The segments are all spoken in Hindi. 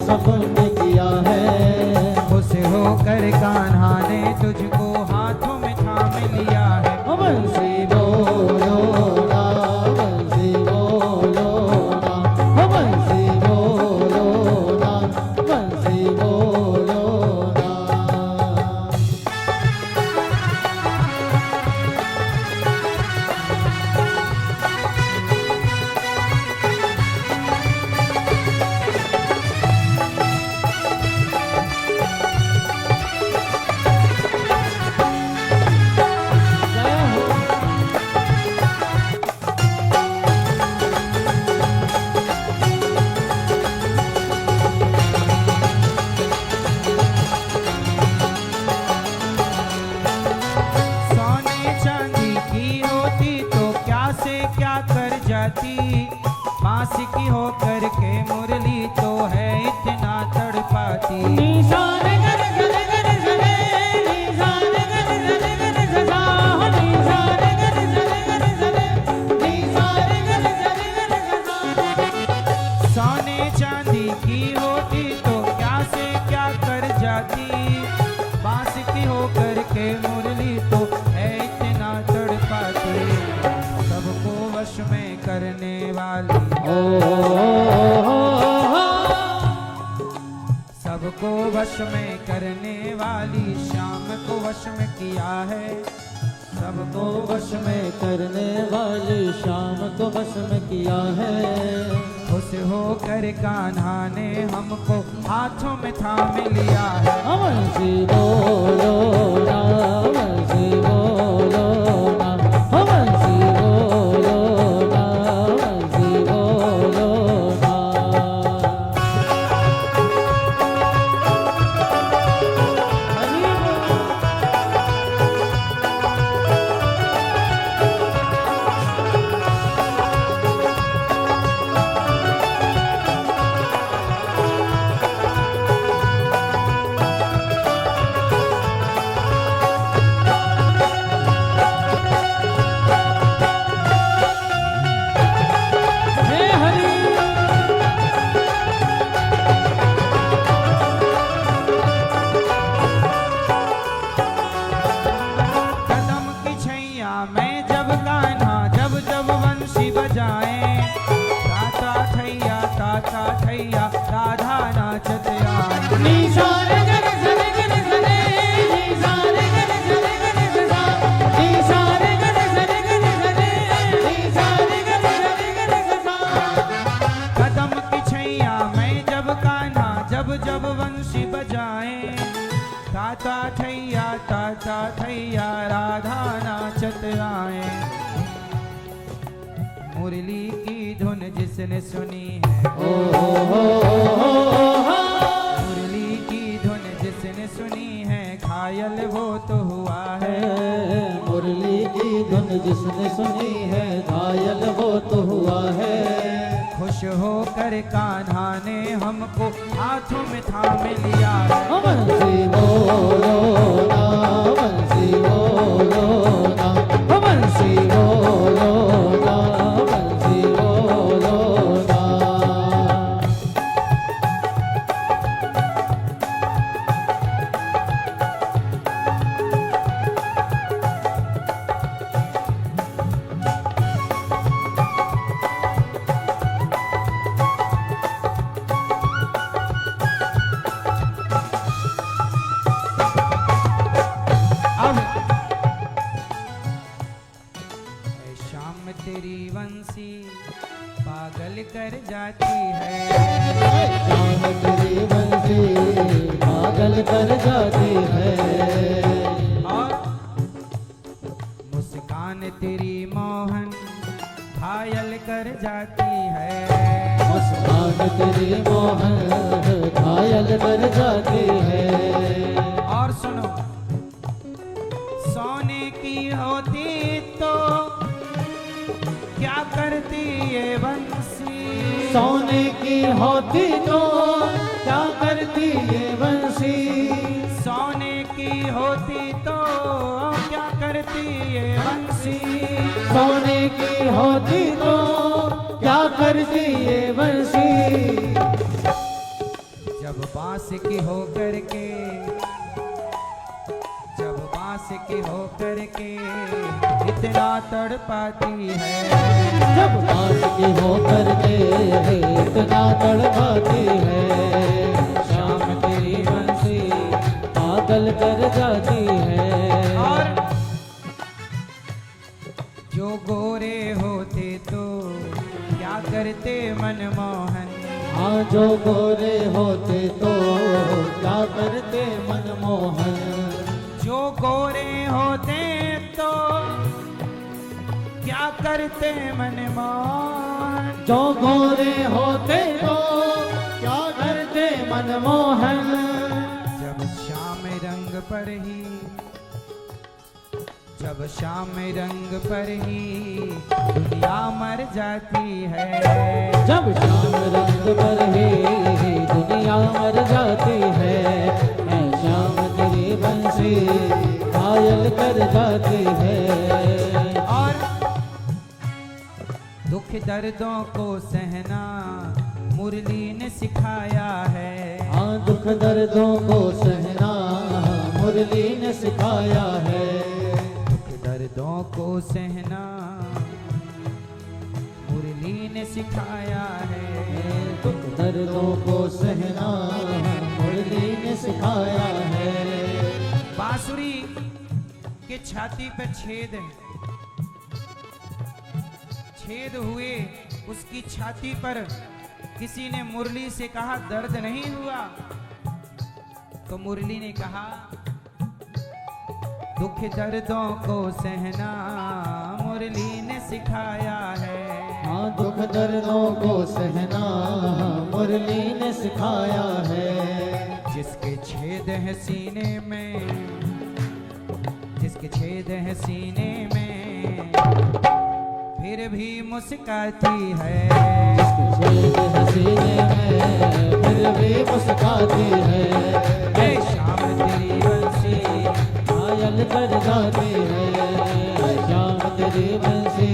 सबने किया है। खुश होकर कान्हा ने तुझको हाथों में थाम लिया है। बंसी बोलो ना, बंसी बोलो ना, बंसी बोलो ना, बंसी बोलो ना। सोने चांदी की होती तो क्या से क्या कर जाती, बांस की होकर के मुरली तो है इतना तड़पाती। निशान कर गल कर गले, निशान कर गल कर सदा, निशान कर गल कर गले, निशान कर गल कर सदा। सोने चांदी की होती तो क्या से क्या कर जाती, बांस की होकर के मुरली तो है इतना तड़पाती। सबको वश में करने वाली, सबको वश में करने वाली श्याम को वश में किया है। सबको वश में करने वाली शाम को वश में किया है। खुश होकर कान्हा ने हमको हाथों में थाम लिया है। बंसी बोलो ना, बंसी बोलो ना, बंसी बोलो ना, बंसी बोलो ना। कदम की छैया में जब कान्हा जब जब वंशी बजाए, ताता थैया राधा नाचत आए। निशान कर गल कर गले, निशान कर गल कर सदा, निशान कर गल कर गले, निशान कर गल कर सदा। कदम की छैया में जब कान्हा जब जब वंशी बजाए, ताता थैया राधा नाचत आए। मुरली की धुन जिसने सुनी है, मुरली की धुन जिसने सुनी है, घायल वो तो हुआ है। मुरली की धुन जिसने सुनी है, घायल वो तो हुआ है। खुश होकर कान्हा ने हमको हाथों में थाम लिया है। बंसी बोलो ना, बंसी बोलो ना, बंसी बोलो ना, बंसी बोलो ना। अब ऐ शाम तेरी वंशी पागल कर जाती है। शाम तेरी बंसी पागल कर जाती है। और मुस्कान तेरी मोहन घायल कर जाती है। मुस्कान तेरी मोहन घायल कर जाती है। और सुनो, सोने की होती तो क्या करती ये बंसी, सोने की होती तो क्या करती ये बंसी। सोने की होती तो क्या करती ये बंसी। सोने की होती तो क्या करती ये बंसी। जब बांस की हो करके, जब बांस की हो करके इतना तड़पाती है, जब बांस की हो करके इतना तड़पाती है, शाम तेरी बंसी पागल कर जाती है। और जो गोरे होते तो क्या करते मनमोहन, हाँ जो गोरे होते तो क्या करते मनमोहन, जो गोरे होते तो क्या करते मनमोहन, जो गोरे होते तो क्या करते मनमोहन। जब शाम रंग पर ही, जब शाम रंग पर ही दुनिया मर जाती है, जब शाम रंग पर ही दुनिया मर जाती है, ऐ शाम तेरी बंसी घायल कर जाती है। और दुख दर्दों को सहना मुरली ने सिखाया है, हाँ दुख दर्दों को सहना मुरली ने सिखाया है, दुख दर्दों को सहना मुरली ने सिखाया है, दुख दर्दों को सहना मुरली ने सिखाया है। बांसुरी के छाती पर छेद है, छेद हुए उसकी छाती पर किसी ने मुरली से कहा दर्द नहीं हुआ, तो मुरली ने कहा दुख दर्दों को सहना मुरली ने सिखाया है, हाँ दुख दर्दों को सहना मुरली ने सिखाया है। जिसके छेद है सीने में, जिसके छेद है सीने में फिर भी मुस्काती है, जिसके छेद है सीने में फिर भी मुस्काती है, ऐ शाम तेरी बंसी घायल कर जाती है, ऐ शाम तेरी बंसी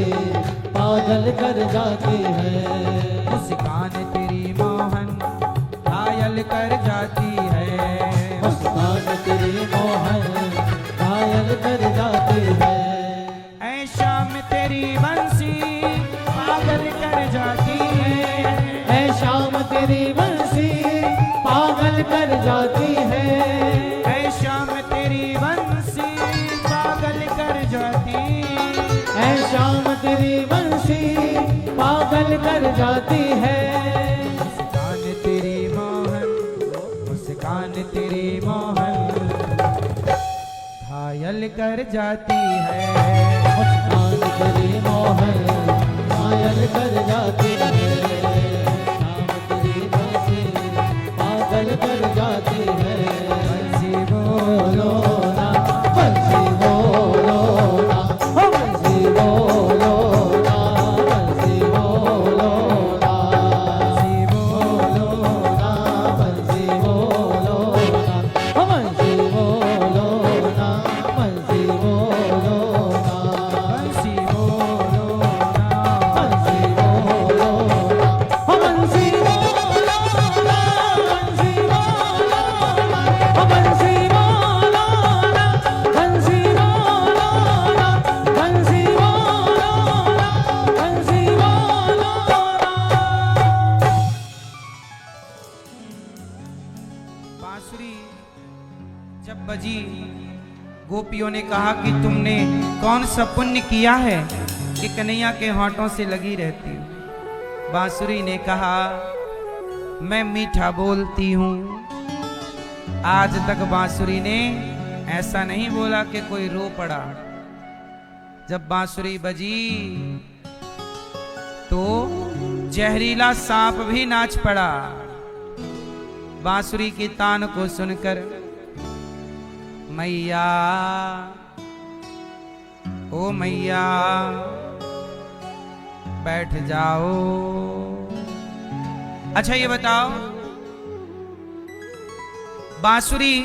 पागल कर जाती है, मुस्कान तेरी मोहन घायल कर जाती है, मुस्कान तेरी मोहन घायल कर जाती है, ऐ शाम तेरी बंसी पागल कर जाती है, ऐ शाम तेरी बंसी पागल कर जाती है, ऐ शाम तेरी बंसी पागल कर जाती, ऐ शाम तेरी बंसी पागल कर जाती है। मुस्कान तेरी मोहन, मुस्कान तेरी मोहन घायल कर जाती है, मुस्कान तेरी मोहन घायल कर जाती है, शाम तेरी बंसी पागल कर जाती है। बंसी बोलो ना बंसी बोलो ना, हो बंसी बोलो ना, बंसी बोलो ना, बंसी बोलो ना बंसी बोलो ना, हो बंसी बोलो ना, बंसी बोलो ना, बंसी बोलो ना, बंसी बोलो ना, हो बंसी बोलो ना, बंसी बोलो ना, हो बंसी बोलो ना, बंसी बोलो ना, बंसी बोलो ना, बंसी बोलो ना। बांसुरी जब बजी, गोपियों ने कहा कि तुमने कौन सा पुण्य किया है कि कन्हैया के होंठों से लगी रहती हो। बांसुरी ने कहा मैं मीठा बोलती हूँ। आज तक बांसुरी ने ऐसा नहीं बोला कि कोई रो पड़ा। जब बांसुरी बजी तो जहरीला सांप भी नाच पड़ा। बांसुरी की तान को सुनकर मैया, ओ मैया बैठ जाओ। अच्छा ये बताओ, बांसुरी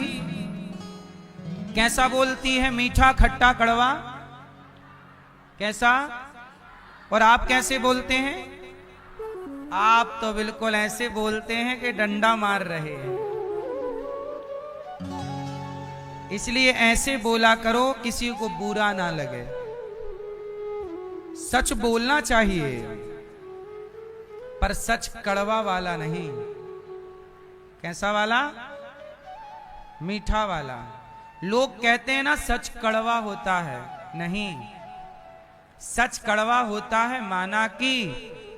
कैसा बोलती है? मीठा, खट्टा, कड़वा, कैसा? और आप कैसे बोलते हैं? आप तो बिल्कुल ऐसे बोलते हैं कि डंडा मार रहे हैं। इसलिए ऐसे बोला करो किसी को बुरा ना लगे। सच बोलना चाहिए, पर सच कड़वा वाला नहीं। कैसा वाला? मीठा वाला। लोग कहते हैं ना सच कड़वा होता है, नहीं, सच कड़वा होता है माना कि,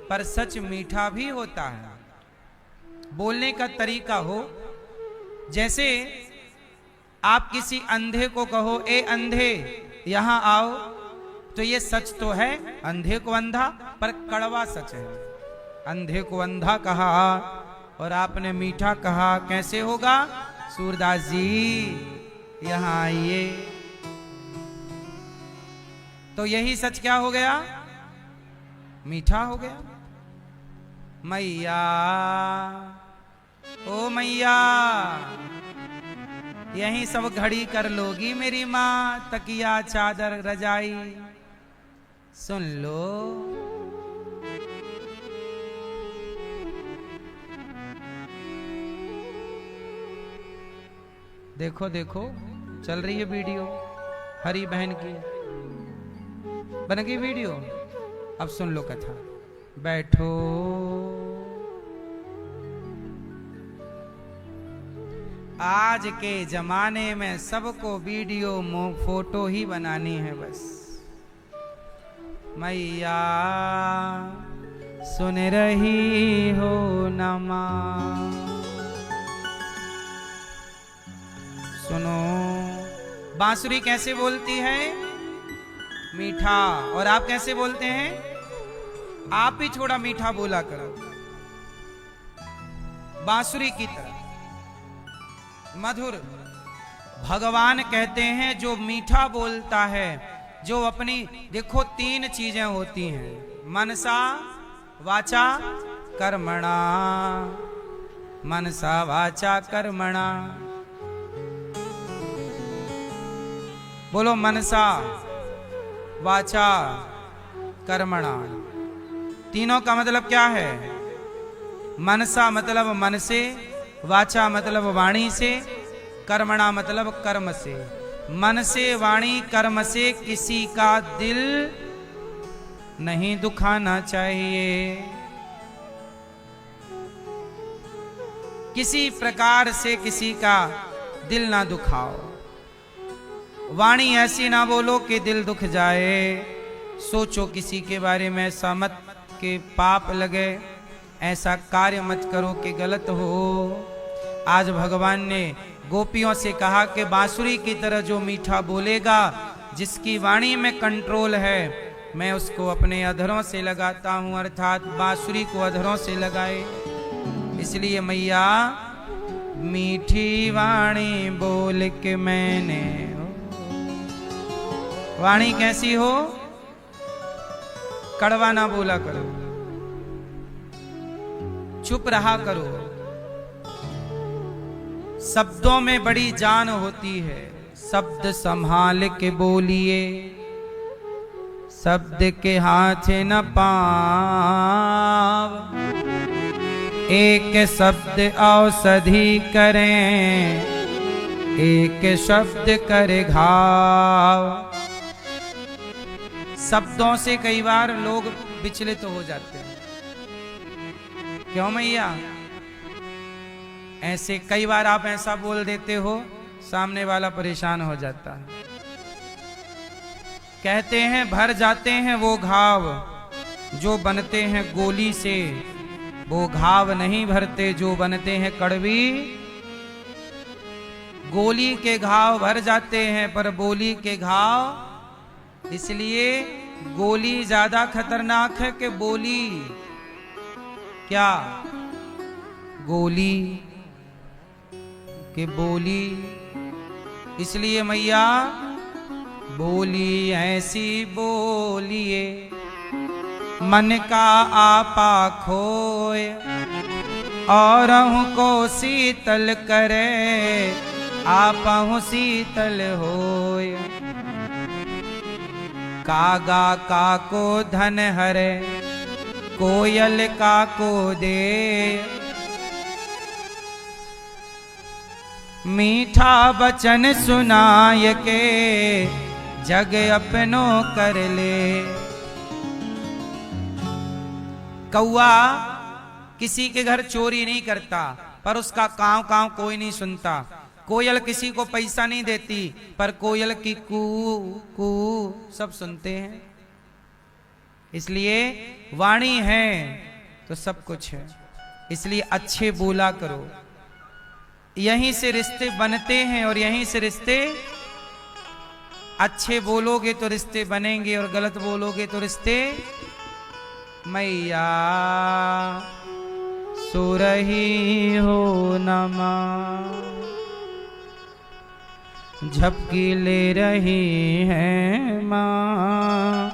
पर सच मीठा भी होता है। बोलने का तरीका हो, जैसे आप किसी अंधे को कहो, ए अंधे यहां आओ, तो ये सच तो है, अंधे को अंधा, पर कड़वा सच है। अंधे को अंधा कहा और आपने मीठा कहा, कैसे होगा? सूरदास जी यहां आइए, तो यही सच क्या हो गया? मीठा हो गया। मैया ओ मैया, यहीं सब घड़ी कर लोगी मेरी माँ, तकिया चादर रजाई सुन लो। देखो देखो चल रही है वीडियो, हरी बहन की बन गई वीडियो। अब सुन लो कथा। बैठो आज के जमाने में सबको वीडियो फोटो ही बनानी है बस। मैया सुन रही हो ना माँ? सुनो, बांसुरी कैसे बोलती है? मीठा। और आप कैसे बोलते हैं? आप भी थोड़ा मीठा बोला करो, बांसुरी की तरह मधुर। भगवान कहते हैं जो मीठा बोलता है, जो अपनी, देखो 3 चीजें होती हैं, मनसा वाचा कर्मणा। मनसा वाचा कर्मणा, बोलो मनसा वाचा कर्मणा। तीनों का मतलब क्या है? मनसा मतलब मन से, वाचा मतलब वाणी से, कर्मणा मतलब कर्म से। मन से, वाणी, कर्म से किसी का दिल नहीं दुखाना चाहिए। किसी प्रकार से किसी का दिल ना दुखाओ। वाणी ऐसी ना बोलो कि दिल दुख जाए। सोचो किसी के बारे में ऐसा मत कि पाप लगे, ऐसा कार्य मत करो कि गलत हो। आज भगवान ने गोपियों से कहा कि बांसुरी की तरह जो मीठा बोलेगा, जिसकी वाणी में कंट्रोल है, मैं उसको अपने अधरों से लगाता हूं, अर्थात बांसुरी को अधरों से लगाए। इसलिए मैया मीठी वाणी बोल के मैंने, वाणी कैसी हो? कड़वा ना बोला करो, चुप रहा करो। शब्दों में बड़ी जान होती है। शब्द संभाल के बोलिए, शब्द के हाथ न पाव। एक शब्द औषधि करें, एक शब्द करे घाव। शब्दों से कई बार लोग विचलित तो हो जाते हैं। क्यों मैया? ऐसे कई बार आप ऐसा बोल देते हो, सामने वाला परेशान हो जाता है। कहते हैं भर जाते हैं वो घाव जो बनते हैं गोली से, वो घाव नहीं भरते जो बनते हैं कड़वी। गोली के घाव भर जाते हैं पर बोली के घाव, इसलिए गोली ज्यादा खतरनाक है कि बोली। क्या? गोली के बोली। इसलिए मैया बोली ऐसी बोलिए, मन का आपा खोए, और को शीतल करे, आपहु शीतल होय। कागा काको धन हरे, कोयल काको दे। मीठा बचन सुनाय के जग अपनो कर ले। कौआ किसी के घर चोरी नहीं करता, पर उसका काव काव कोई नहीं सुनता। कोयल किसी को पैसा नहीं देती, पर कोयल की कू कू सब सुनते हैं। इसलिए वाणी है तो सब कुछ है। इसलिए अच्छे बोला करो, यहीं से रिश्ते बनते हैं और यहीं से रिश्ते, अच्छे बोलोगे तो रिश्ते बनेंगे और गलत बोलोगे तो रिश्ते। मैया सो रही हो नमा, झपकी ले रही है माँ,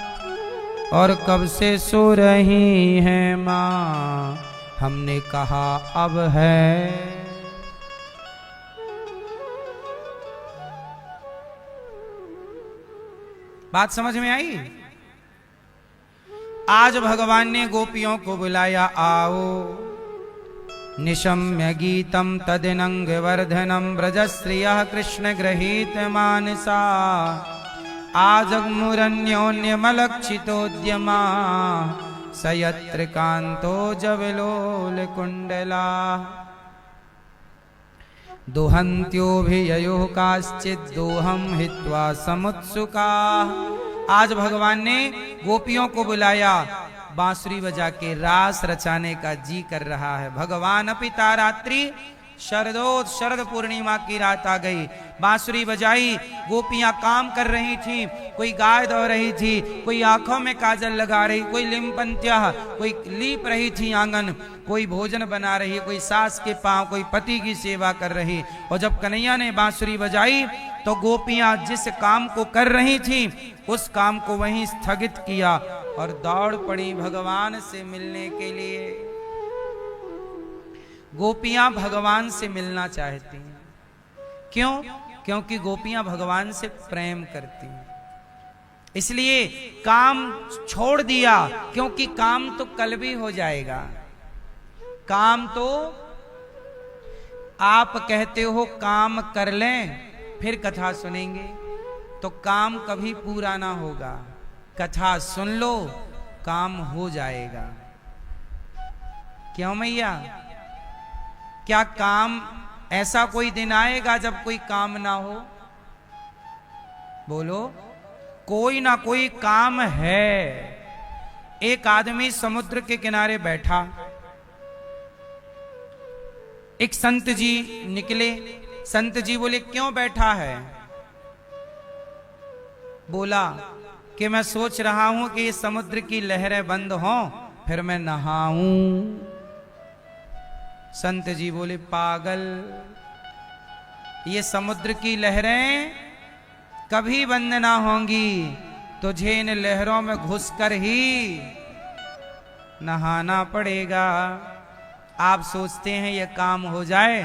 और कब से सो रही है माँ, हमने कहा अब है। बात समझ में आई? आज भगवान ने गोपियों को बुलाया, आओ निशम्य गीतम तदिनंग वर्धनम ब्रजश्रियः कृष्ण गृहीत मानसा, आजग्मुरन्योन्यमलक्षितोद्यमा, सयत्र कांतो जविलोल कुंडला, दुहन्त्योभिययोः काश्चित् दोहं हित्वा समुत्सुका। आज भगवान ने गोपियों को बुलाया, बांसुरी बजा के रास रचाने का जी कर रहा है। भगवान पिता रात्रि शरद पूर्णिमा की रात आ गई, बांसुरी बजाई, गोपियां काम कर रही थी, कोई गाय दो रही थी, कोई आंखों में काजल लगा रही, कोई लिम्पंत्या, कोई लीप रही थी आंगन, कोई भोजन बना रही, कोई सास के पांव, कोई पति की सेवा कर रही। और जब कन्हैया ने बांसुरी बजाई तो गोपियां जिस काम को कर रही थी उस काम को वहीं स्थगित किया और दौड़ पड़ी भगवान से मिलने के लिए। गोपियां भगवान से मिलना चाहती हैं। क्यों? क्योंकि गोपियां भगवान से प्रेम करती हैं। इसलिए काम छोड़ दिया, क्योंकि काम तो कल भी हो जाएगा। काम तो आप कहते हो काम कर लें फिर कथा सुनेंगे, तो काम कभी पूरा ना होगा। कथा सुन लो, काम हो जाएगा। क्यों मैया? क्या काम ऐसा कोई दिन आएगा जब कोई काम ना हो? बोलो, कोई ना कोई काम है। एक आदमी समुद्र के किनारे बैठा, एक संत जी निकले। संत जी बोले, क्यों बैठा है? बोला कि मैं सोच रहा हूं कि ये समुद्र की लहरें बंद हों फिर मैं नहाऊं। संत जी बोले, पागल, ये समुद्र की लहरें कभी बंद ना होंगी, तुझे इन लहरों में घुसकर ही नहाना पड़ेगा। आप सोचते हैं ये काम हो जाए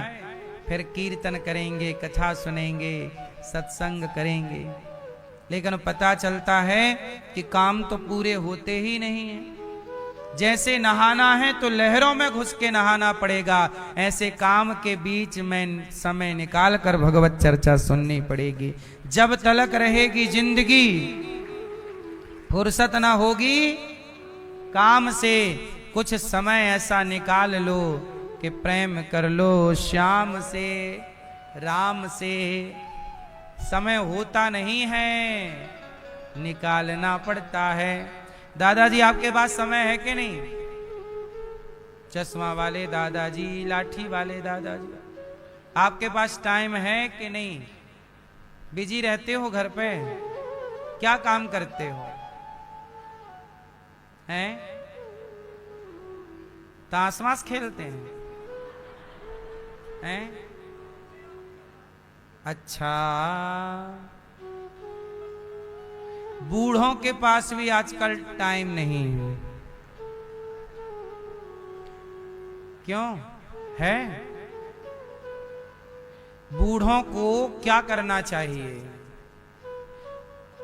फिर कीर्तन करेंगे, कथा सुनेंगे, सत्संग करेंगे, लेकिन पता चलता है कि काम तो पूरे होते ही नहीं हैं। जैसे नहाना है तो लहरों में घुस के नहाना पड़ेगा, ऐसे काम के बीच में समय निकाल कर भगवत चर्चा सुननी पड़ेगी। जब तलक रहेगी जिंदगी, फुर्सत ना होगी काम से, कुछ समय ऐसा निकाल लो कि प्रेम कर लो श्याम से, राम से। समय होता नहीं है, निकालना पड़ता है। दादाजी आपके पास समय है कि नहीं? चश्मा वाले दादाजी, लाठी वाले दादाजी, आपके पास टाइम है कि नहीं? बिजी रहते हो घर पे? क्या काम करते हो? हैं? ताश खेलते हैं? हैं? अच्छा, बूढ़ों के पास भी आजकल टाइम नहीं है। क्यों है? बूढ़ों को क्या करना चाहिए?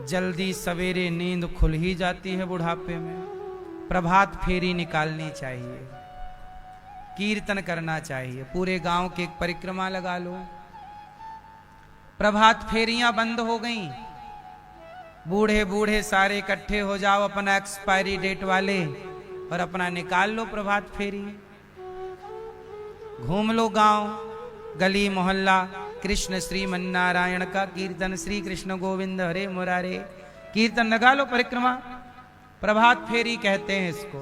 जल्दी सवेरे नींद खुल ही जाती है बुढ़ापे में, प्रभात फेरी निकालनी चाहिए, कीर्तन करना चाहिए, पूरे गांव की एक परिक्रमा लगा लो, प्रभात फेरियां बंद हो गई। बूढ़े बूढ़े सारे इकट्ठे हो जाओ, अपना एक्सपायरी डेट वाले, और अपना निकाल लो प्रभात फेरी। घूम लो गांव गली मोहल्ला, कृष्ण श्रीमन नारायण का कीर्तन, श्री कृष्ण गोविंद हरे मुरारे कीर्तन लगा लो, परिक्रमा। प्रभात फेरी कहते हैं इसको।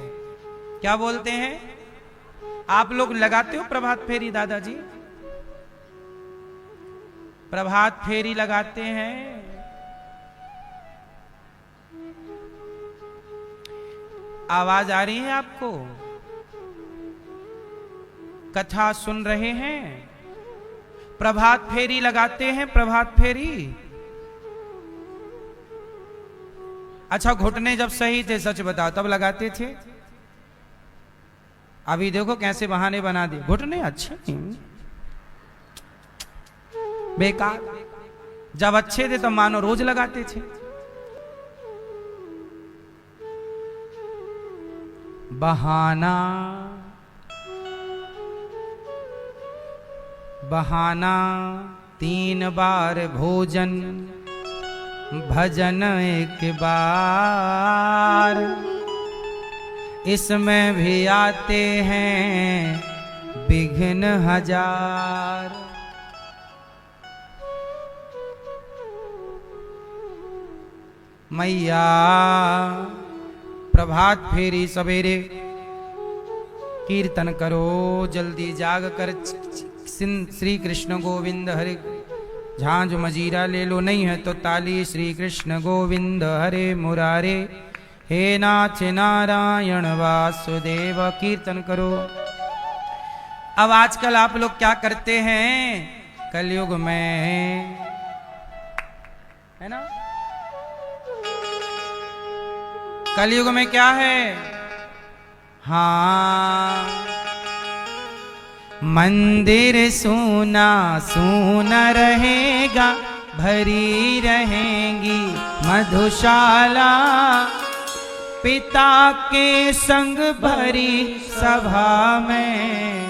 क्या बोलते हैं? आप लोग लगाते हो प्रभात फेरी दादाजी? प्रभात फेरी लगाते हैं? आवाज आ रही है आपको? कथा सुन रहे हैं? प्रभात फेरी लगाते हैं? प्रभात फेरी। अच्छा, घुटने जब सही थे सच बताओ तब लगाते थे? अभी देखो कैसे बहाने बना दिए, घुटने अच्छे नहीं, बेकार। जब अच्छे थे तब मानो रोज लगाते थे। बहाना बहाना 3 बार भोजन, भजन 1 बार, इसमें भी आते हैं विघ्न 1000। मैया प्रभात फेरी सवेरे कीर्तन करो, जल्दी जाग कर श्री कृष्ण गोविंद हरे झांझ मजीरा ले लो, नहीं है तो ताली श्री कृष्ण गोविंद हरे मुरारे, हे नाथ नारायण वासुदेव, कीर्तन करो। अब आजकल आप लोग क्या करते हैं? कलयुग में है ना, कलयुग में क्या है? हाँ, मंदिर सूना सूना रहेगा, भरी रहेंगी मधुशाला, पिता के संग भरी सभा में,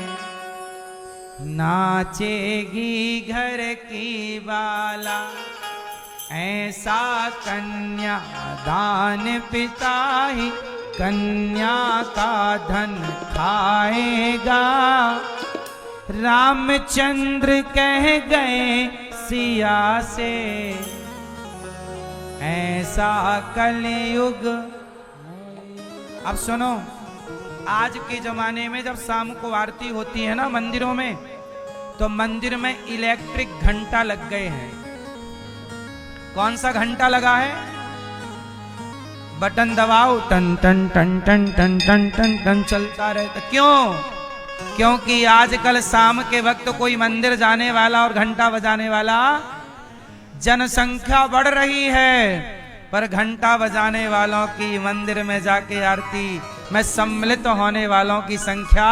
नाचेगी घर की बाला, ऐसा कन्या दान पिता ही कन्या का धन खाएगा, रामचंद्र कह गए सिया से, ऐसा कलयुग। अब सुनो, आज के जमाने में जब शाम को आरती होती है ना मंदिरों में, तो मंदिर में इलेक्ट्रिक घंटा लग गए हैं। कौन सा घंटा लगा है? बटन दबाओ, टन टन टन टन टन टन टन टन चलता रहता। क्यों? क्योंकि आजकल शाम के वक्त कोई मंदिर जाने वाला और घंटा बजाने वाला, जनसंख्या बढ़ रही है, पर घंटा बजाने वालों की, मंदिर में जाके आरती में सम्मिलित होने वालों की संख्या,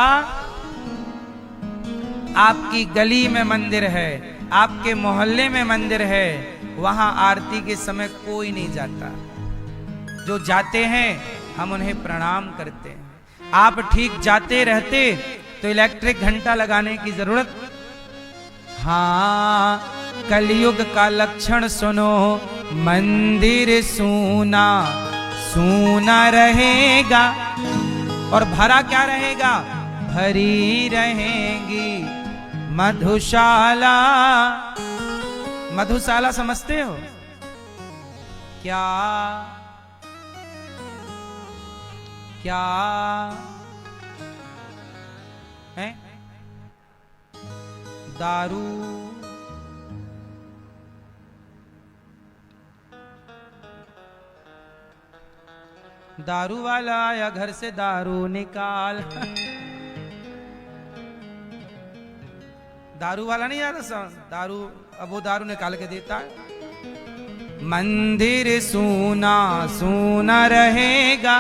आपकी गली में मंदिर है, आपके मोहल्ले में मंदिर है, वहां आरती के समय कोई नहीं जाता। जो जाते हैं हम उन्हें प्रणाम करते हैं। आप ठीक जाते रहते तो इलेक्ट्रिक घंटा लगाने की जरूरत। हाँ, कलयुग का लक्षण सुनो, मंदिर सूना सूना रहेगा, और भरा क्या रहेगा? भरी रहेंगी मधुशाला। मधुशाला समझते हो क्या? क्या है? दारू। दारू वाला आया घर से दारू निकाल। दारू वाला नहीं आता, दारू, अब वो दारू निकाल के देता है। मंदिर सूना सूना रहेगा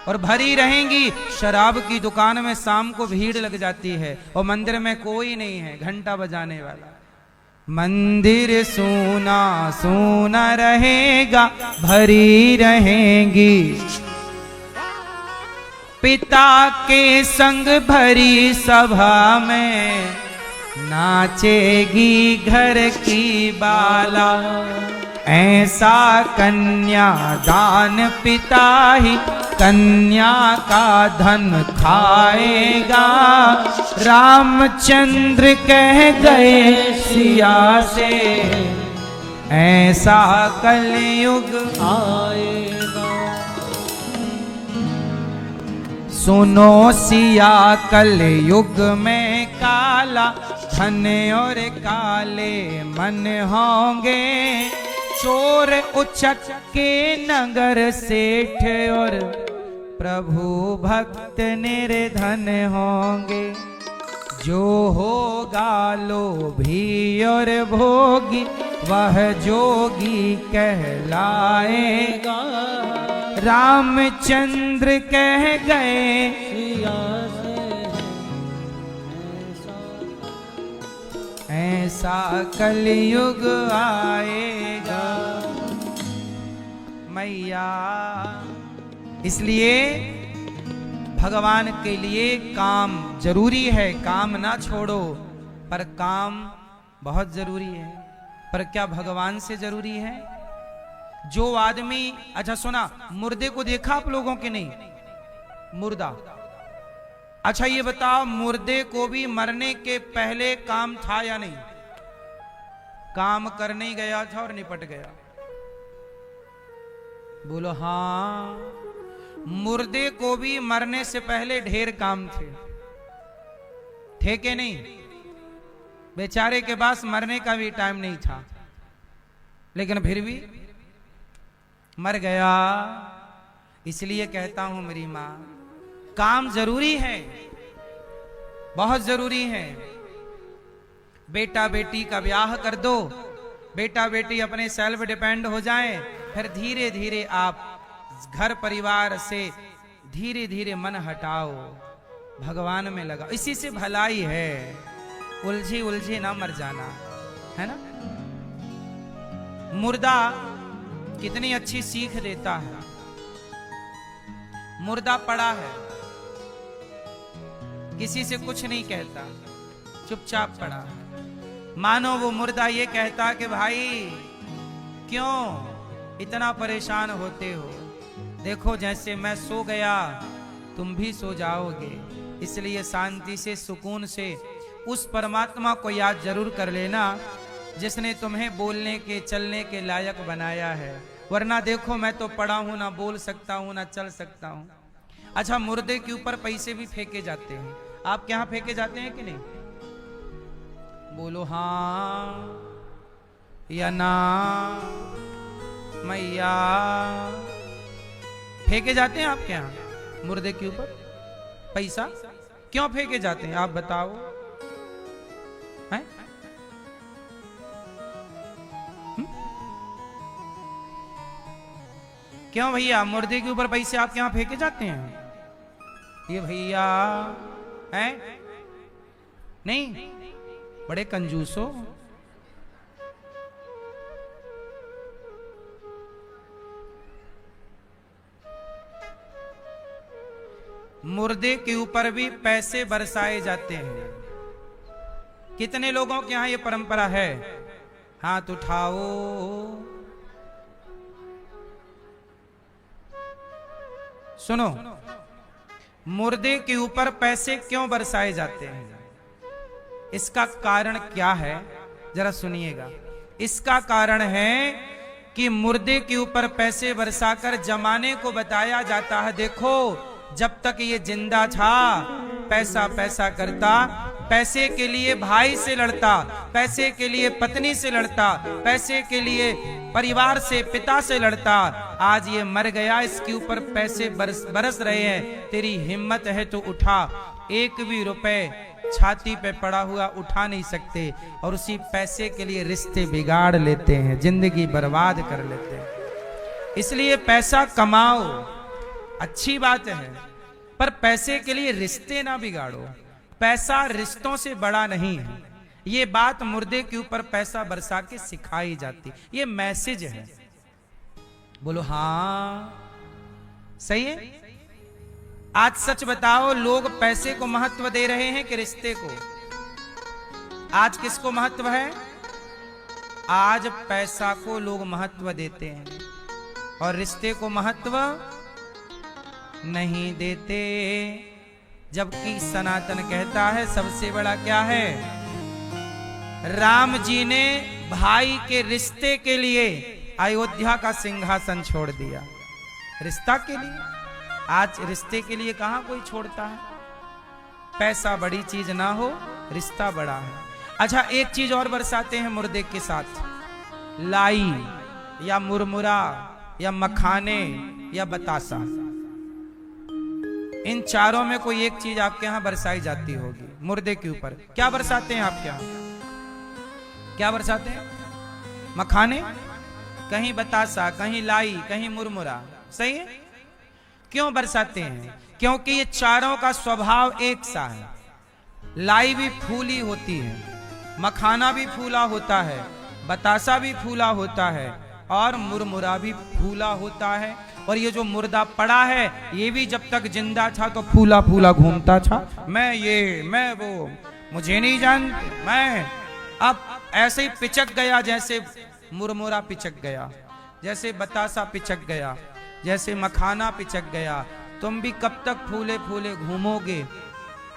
और भरी रहेंगी। शराब की दुकान में शाम को भीड़ लग जाती है और मंदिर में कोई नहीं है घंटा बजाने वाला। मंदिर सूना सूना रहेगा, भरी रहेंगी पिता के संग भरी सभा में। नाचेगी घर की बाला, ऐसा कन्या दान पिता ही कन्या का धन खाएगा। रामचंद्र कह गए सिया से, ऐसा कलयुग आएगा। सुनो सिया कलयुग में काला धन और काले मन होंगे। चोर उचक के नगर सेठ और प्रभु भक्त निर्धन होंगे। जो होगा लोभी और भोगी वह जोगी कहलाएगा। रामचंद्र कह गए सिया से, ऐसा कलयुग आएगा। मैया इसलिए भगवान के लिए काम जरूरी है, काम ना छोड़ो। पर काम बहुत जरूरी है, पर क्या भगवान से जरूरी है? जो आदमी, अच्छा सुना, मुर्दे को देखा आप लोगों के? नहीं, मुर्दा। अच्छा ये बताओ, मुर्दे को भी मरने के पहले काम था या नहीं? काम करने गया था और निपट गया। बोलो हाँ। मुर्दे को भी मरने से पहले ढेर काम थे के नहीं? बेचारे के पास मरने का भी टाइम नहीं था, लेकिन फिर भी मर गया। इसलिए कहता हूं मेरी मां, काम जरूरी है, बहुत जरूरी है। बेटा बेटी का ब्याह कर दो, बेटा बेटी अपने सेल्फ डिपेंड हो जाएं, फिर धीरे धीरे आप घर परिवार से धीरे धीरे मन हटाओ, भगवान में लगाओ। इसी से भलाई है, उलझे उलझे ना मर जाना, है ना। मुर्दा कितनी अच्छी सीख देता है। मुर्दा पड़ा है, किसी से कुछ नहीं कहता, चुपचाप पड़ा है। मानो वो मुर्दा ये कहता कि भाई क्यों इतना परेशान होते हो, देखो जैसे मैं सो गया तुम भी सो जाओगे। इसलिए शांति से सुकून से उस परमात्मा को याद जरूर कर लेना जिसने तुम्हें बोलने के चलने के लायक बनाया है। वरना देखो मैं तो पड़ा हूं, ना बोल सकता हूं ना चल सकता हूं। अच्छा, मुर्दे के ऊपर पैसे भी फेंके जाते हैं, आपके यहां फेंके जाते हैं कि नहीं? बोलो हाँ या ना। मैया फेंके जाते हैं आपके यहां मुर्दे के ऊपर पैसा? क्यों फेंके जाते हैं आप बताओ? हैं? क्यों भैया मुर्दे के ऊपर पैसे आपके यहां फेंके जाते हैं? ये भैया हैं? नहीं, बड़े कंजूस हो। मुर्दे के ऊपर भी पैसे बरसाए जाते हैं। कितने लोगों के यहां ये परंपरा है? हाथ उठाओ। सुनो, मुर्दे के ऊपर पैसे क्यों बरसाए जाते हैं? इसका कारण क्या है जरा सुनिएगा। इसका कारण है कि मुर्दे के ऊपर पैसे बरसाकर जमाने को बताया जाता है, देखो जब तक ये जिंदा था पैसा पैसा करता, पैसे के लिए भाई से लड़ता, पैसे के लिए पत्नी से लड़ता, पैसे के लिए परिवार से पिता से लड़ता। आज ये मर गया, इसके ऊपर पैसे बरस रहे हैं, तेरी हिम्मत है तो उठा। एक भी रुपए छाती पे पड़ा हुआ उठा नहीं सकते, और उसी पैसे के लिए रिश्ते बिगाड़ लेते हैं, जिंदगी बर्बाद कर लेते हैं। इसलिए पैसा कमाओ, अच्छी बात है, पर पैसे के लिए रिश्ते ना बिगाड़ो। पैसा रिश्तों से बड़ा नहीं है। ये बात मुर्दे के ऊपर पैसा बरसा के सिखाई जाती, ये मैसेज है। बोलो हाँ, सही है। आज सच बताओ, लोग पैसे को महत्व दे रहे हैं कि रिश्ते को? आज किसको महत्व है? आज पैसा को लोग महत्व देते हैं और रिश्ते को महत्व नहीं देते। जबकि सनातन कहता है सबसे बड़ा क्या है? राम जी ने भाई के रिश्ते के लिए अयोध्या का सिंहासन छोड़ दिया, रिश्ता के लिए। आज रिश्ते के लिए कहां कोई छोड़ता है? पैसा बड़ी चीज ना हो, रिश्ता बड़ा है। अच्छा, एक चीज और बरसाते हैं मुर्दे के साथ, लाई या मुरमुरा या मखाने या बतासा। इन चारों में कोई एक चीज आपके यहां बरसाई जाती होगी मुर्दे के ऊपर। क्या बरसाते हैं आपके यहां? क्या बरसाते हैं? मखाने, कहीं बतासा, कहीं लाई, कहीं मुरमुरा। सही है? क्यों बरसाते हैं? क्योंकि ये चारों का स्वभाव एक सा है। लाई भी फूली होती है, मखाना भी फूला होता है, बतासा भी फूला होता है और मुरमुरा भी फूला होता है। और ये जो मुर्दा पड़ा है ये भी जब तक जिंदा था तो फूला फूला घूमता था, मैं ये मैं वो, मुझे नहीं जानते मैं। अब ऐसे ही पिचक गया, जैसे मुरमुरा पिचक गया, जैसे बतासा पिचक गया, जैसे मखाना पिचक गया। तुम भी कब तक फूले फूले घूमोगे?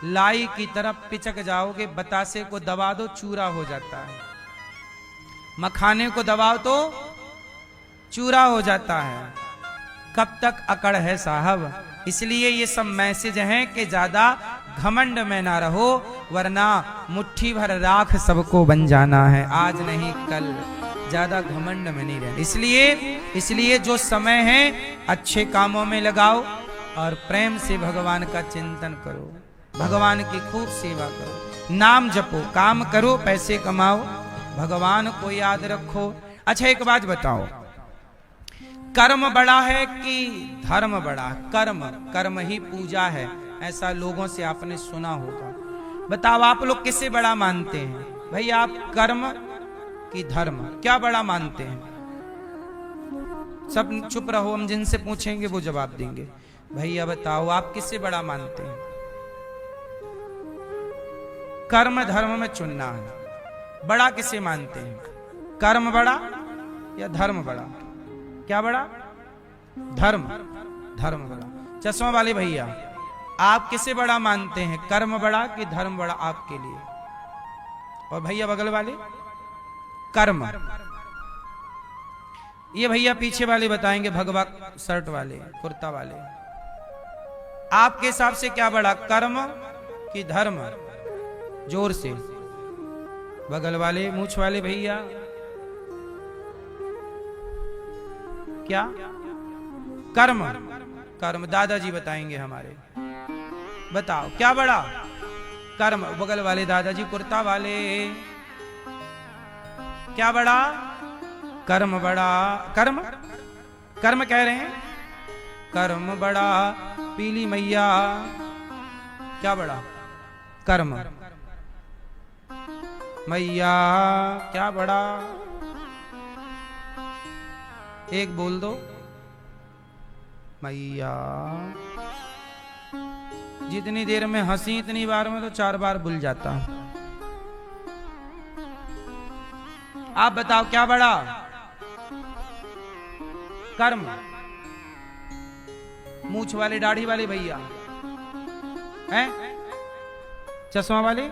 लाई की तरफ पिचक जाओगे। बतासे को दबा दो, चूरा हो जाता है। मखाने को दबाओ तो चूरा हो जाता है। कब तक अकड़ है साहब? इसलिए ये सब मैसेज हैं कि ज्यादा घमंड में ना रहो, वरना मुट्ठी भर राख सबको बन जाना है, आज नहीं कल। ज्यादा घमंड में नहीं रहना। इसलिए जो समय है अच्छे कामों में लगाओ और प्रेम से भगवान का चिंतन करो, भगवान की खूब सेवा करो, नाम जपो, काम करो, पैसे कमाओ, भगवान को याद रखो। अच्छा, एक बात बताओ, कर्म बड़ा है कि धर्म बड़ा? कर्म ही पूजा है, ऐसा लोगों से आपने सुना होगा। बताओ आप लोग किसे बड़ा मानते हैं? भाई आप कर्म कि धर्म, क्या बड़ा मानते हैं? सब चुप रहो, हम जिनसे पूछेंगे वो जवाब देंगे। भैया बताओ आप किसे बड़ा मानते हैं? कर्म धर्म में चुनना है। बड़ा किसे मानते हैं? कर्म बड़ा या धर्म बड़ा? क्या बड़ा? धर्म बड़ा। चश्मा वाले भैया, आप किसे बड़ा मानते हैं? कर्म बड़ा कि धर्म बड़ा आपके लिए? और भैया बगल वाले, कर्म। ये भैया पीछे वाले बताएंगे, भगवा शर्ट वाले, कुर्ता वाले। आपके हिसाब से क्या बड़ा, कर्म कि धर्म? जोर से बगल वाले, मूछ वाले भैया, क्या? कर्म। दादाजी बताएंगे हमारे। बताओ क्या बड़ा? कर्म। बगल वाले दादाजी कुर्ता वाले, क्या बड़ा? कर्म बड़ा। कर्म कह रहे हैं, कर्म बड़ा। पीली मैया, क्या बड़ा? कर्म। मैया क्या बड़ा? एक बोल दो, मैया। जितनी देर में हंसी इतनी बार में तो 4 बार भूल जाता। आप बताओ क्या बड़ा? कर्म। मूछ वाले दाढ़ी वाले भैया हैं, चश्मा वाले।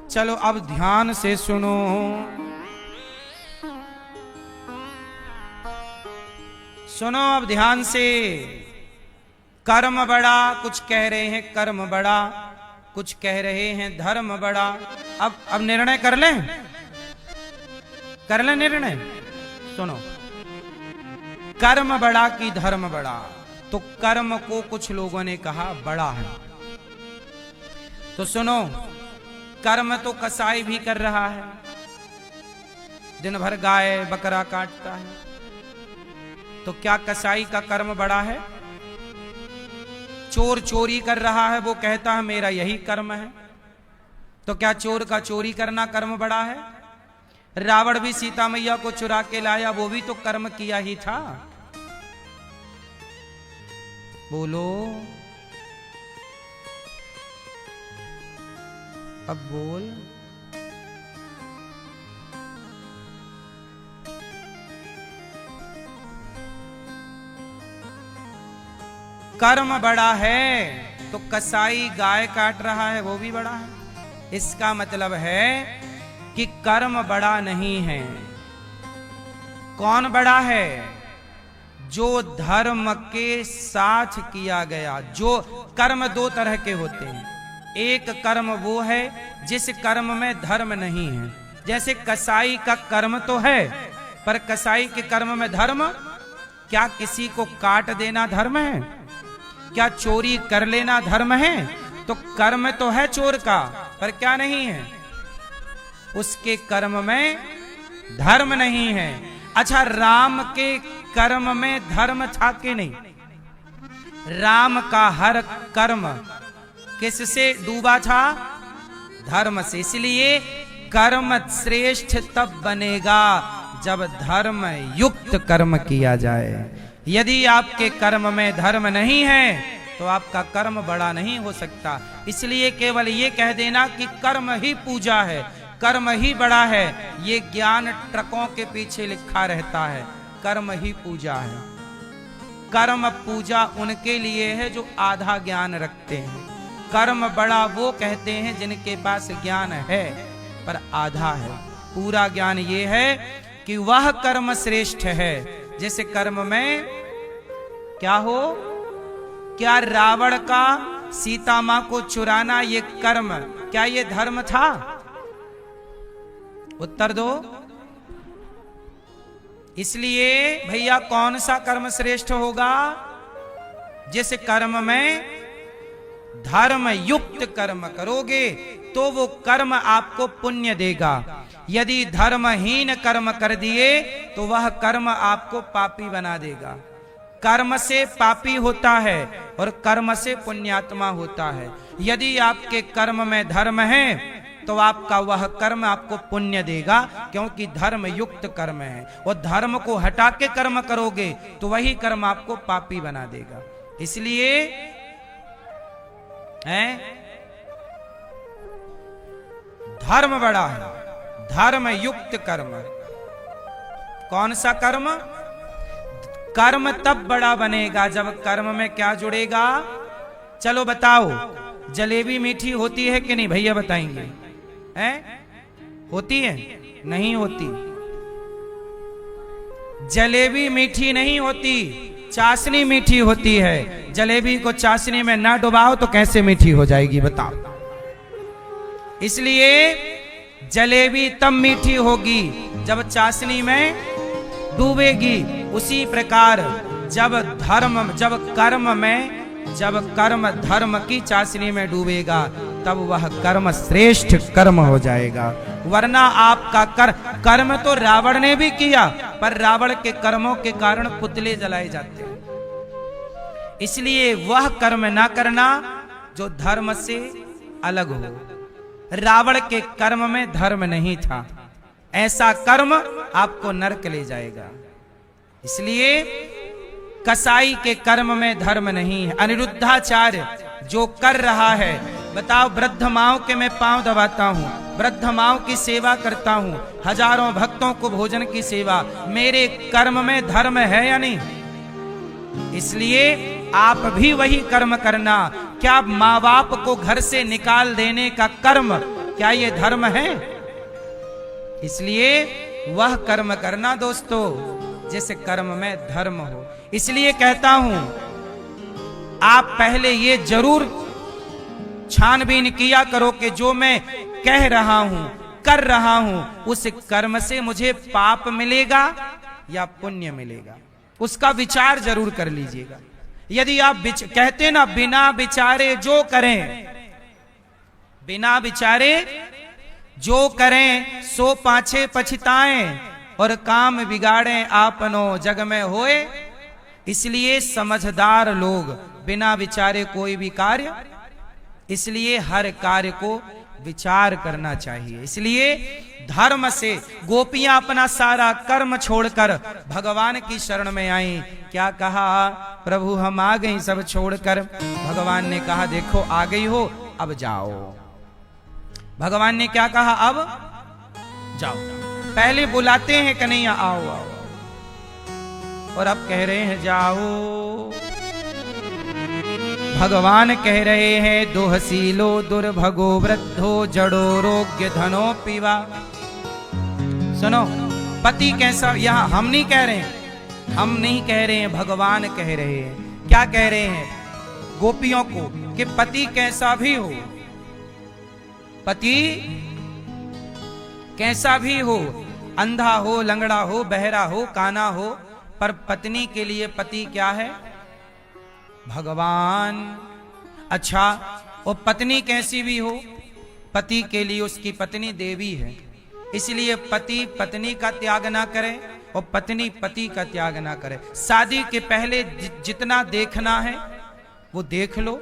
चलो अब ध्यान से सुनो, अब ध्यान से। कर्म बड़ा, कुछ कह रहे हैं कर्म बड़ा, कुछ कह रहे हैं धर्म बड़ा। अब निर्णय कर लें निर्णय। सुनो, कर्म बड़ा कि धर्म बड़ा? तो कर्म को कुछ लोगों ने कहा बड़ा है। तो सुनो, कर्म तो कसाई भी कर रहा है, दिन भर गाय बकरा काटता है। तो क्या कसाई का कर्म बड़ा है? चोर चोरी कर रहा है, वो कहता है मेरा यही कर्म है। तो क्या चोर का चोरी करना कर्म बड़ा है? रावण भी सीता मैया को चुरा के लाया, वो भी तो कर्म किया ही था। बोलो, अब बोल। कर्म बड़ा है तो कसाई गाय काट रहा है वो भी बड़ा है। इसका मतलब है कि कर्म बड़ा नहीं है। कौन बड़ा है? जो धर्म के साथ किया गया। जो कर्म दो तरह के होते हैं। एक कर्म वो है जिस कर्म में धर्म नहीं है। जैसे कसाई का कर्म तो है, पर कसाई के कर्म में धर्म, क्या किसी को काट देना धर्म है? क्या चोरी कर लेना धर्म है? तो कर्म तो है चोर का, पर क्या नहीं है? उसके कर्म में धर्म नहीं है। अच्छा, राम के कर्म में धर्म था कि नहीं? राम का हर कर्म किससे डूबा था? धर्म से। इसलिए कर्म श्रेष्ठ तब बनेगा जब धर्म युक्त कर्म किया जाए। यदि आपके कर्म में धर्म नहीं है तो आपका कर्म बड़ा नहीं हो सकता। इसलिए केवल ये कह देना कि कर्म ही पूजा है, कर्म ही बड़ा है, ये ज्ञान ट्रकों के पीछे लिखा रहता है। कर्म ही पूजा है। कर्म पूजा उनके लिए है जो आधा ज्ञान रखते हैं। कर्म बड़ा वो कहते हैं जिनके पास ज्ञान है पर आधा है। पूरा ज्ञान ये है कि वह कर्म श्रेष्ठ है जिस कर्म में क्या हो? क्या रावण का सीता मां को चुराना ये कर्म, क्या ये धर्म था? उत्तर दो। इसलिए भैया कौन सा कर्म श्रेष्ठ होगा? जिस कर्म में धर्म युक्त कर्म करोगे तो वो कर्म आपको पुण्य देगा। यदि धर्महीन कर्म कर दिए तो वह कर्म आपको पापी बना देगा। कर्म से पापी होता है और कर्म से पुण्यात्मा होता है। यदि आपके कर्म में धर्म है तो आपका वह कर्म आपको पुण्य देगा, क्योंकि धर्म युक्त कर्म है। और धर्म को हटा के कर्म करोगे तो वही कर्म आपको पापी बना देगा। इसलिए धर्म बड़ा है, धर्म युक्त कर्म। कौन सा कर्म? कर्म तब बड़ा बनेगा जब कर्म में क्या जुड़ेगा? चलो बताओ, जलेबी मीठी होती है कि नहीं? भैया बताएंगे। होती है? नहीं होती। जलेबी मीठी नहीं होती, चाशनी मीठी होती है। जलेबी को चाशनी में ना डुबाओ तो कैसे मीठी हो जाएगी बताओ? इसलिए जलेबी तब मीठी होगी जब चाशनी में डूबेगी। उसी प्रकार जब कर्म धर्म की चाशनी में डूबेगा तब वह कर्म श्रेष्ठ कर्म हो जाएगा। वरना आपका कर्म तो रावण ने भी किया, पर रावण के कर्मों के कारण पुतले जलाए जाते हैं। इसलिए वह कर्म ना करना जो धर्म से अलग हो। रावण के कर्म में धर्म नहीं था, ऐसा कर्म आपको नरक ले जाएगा। इसलिए कसाई के कर्म में धर्म नहीं है। अनिरुद्धाचार्य जो कर रहा है, बताओ, वृद्ध माओं के मैं पांव दबाता हूं, वृद्ध माओं की सेवा करता हूं, हजारों भक्तों को भोजन की सेवा, मेरे कर्म में धर्म है या नहीं? इसलिए आप भी वही कर्म करना। क्या माँ बाप को घर से निकाल देने का कर्म, क्या ये धर्म है? इसलिए वह कर्म करना दोस्तों जिस कर्म में धर्म हो। इसलिए कहता हूं, आप पहले ये जरूर छानबीन किया करो कि जो मैं कह रहा हूं, कर रहा हूं, उस कर्म से मुझे पाप मिलेगा या पुण्य मिलेगा, उसका विचार जरूर कर लीजिएगा। यदि आप कहते ना बिना विचारे जो करें, बिना विचारे जो करें सो पाछे पछताएं और काम बिगाड़ें आपनो जग में होए। इसलिए समझदार लोग बिना विचारे कोई भी कार्य, इसलिए हर कार्य को विचार करना चाहिए। इसलिए धर्म से गोपियां अपना सारा कर्म छोड़कर भगवान की शरण में आई। क्या कहा? प्रभु हम आ गई सब छोड़कर। भगवान ने कहा देखो आ गई हो, अब जाओ। भगवान ने क्या कहा, अब जाओ। पहले बुलाते हैं कन्हैया आओ आओ, और अब कह रहे हैं जाओ। भगवान कह रहे हैं दुहसीलो दुर्भगो वृद्धो जड़ो रोग्य धनो पीवा। सुनो, पति कैसा, यहां हम नहीं कह रहे हैं, हम नहीं कह रहे हैं, भगवान कह रहे हैं। क्या कह रहे हैं गोपियों को, कि पति कैसा भी हो, पति कैसा भी हो, अंधा हो, लंगड़ा हो, बहरा हो, काना हो, पर पत्नी के लिए पति क्या है, भगवान। अच्छा, और पत्नी कैसी भी हो, पति के लिए उसकी पत्नी देवी है। इसलिए पति पत्नी का त्याग ना करे और पत्नी पति का त्याग ना करे। शादी के पहले जितना देखना है वो देख लो,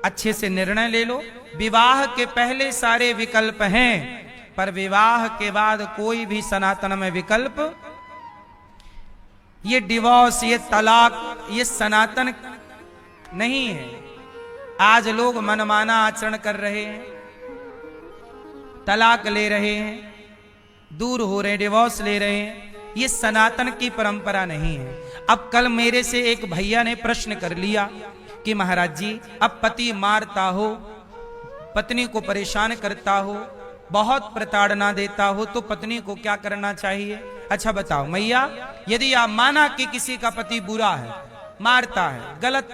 अच्छे से निर्णय ले लो। विवाह के पहले सारे विकल्प हैं, पर विवाह के बाद कोई भी सनातन में विकल्प, ये डिवोर्स, ये तलाक, ये सनातन नहीं है। आज लोग मनमाना आचरण कर रहे हैं, तलाक ले रहे हैं, दूर हो रहे हैं, डिवोर्स ले रहे हैं। ये सनातन की परंपरा नहीं है। अब कल मेरे से एक भैया ने प्रश्न कर लिया कि महाराज जी, अब पति मारता हो, पत्नी को परेशान करता हो, बहुत प्रताड़ना देता हो, तो पत्नी को क्या करना चाहिए? अच्छा बताओ मैया, यदि आप माना कि किसी का पति बुरा है, मारता है, गलत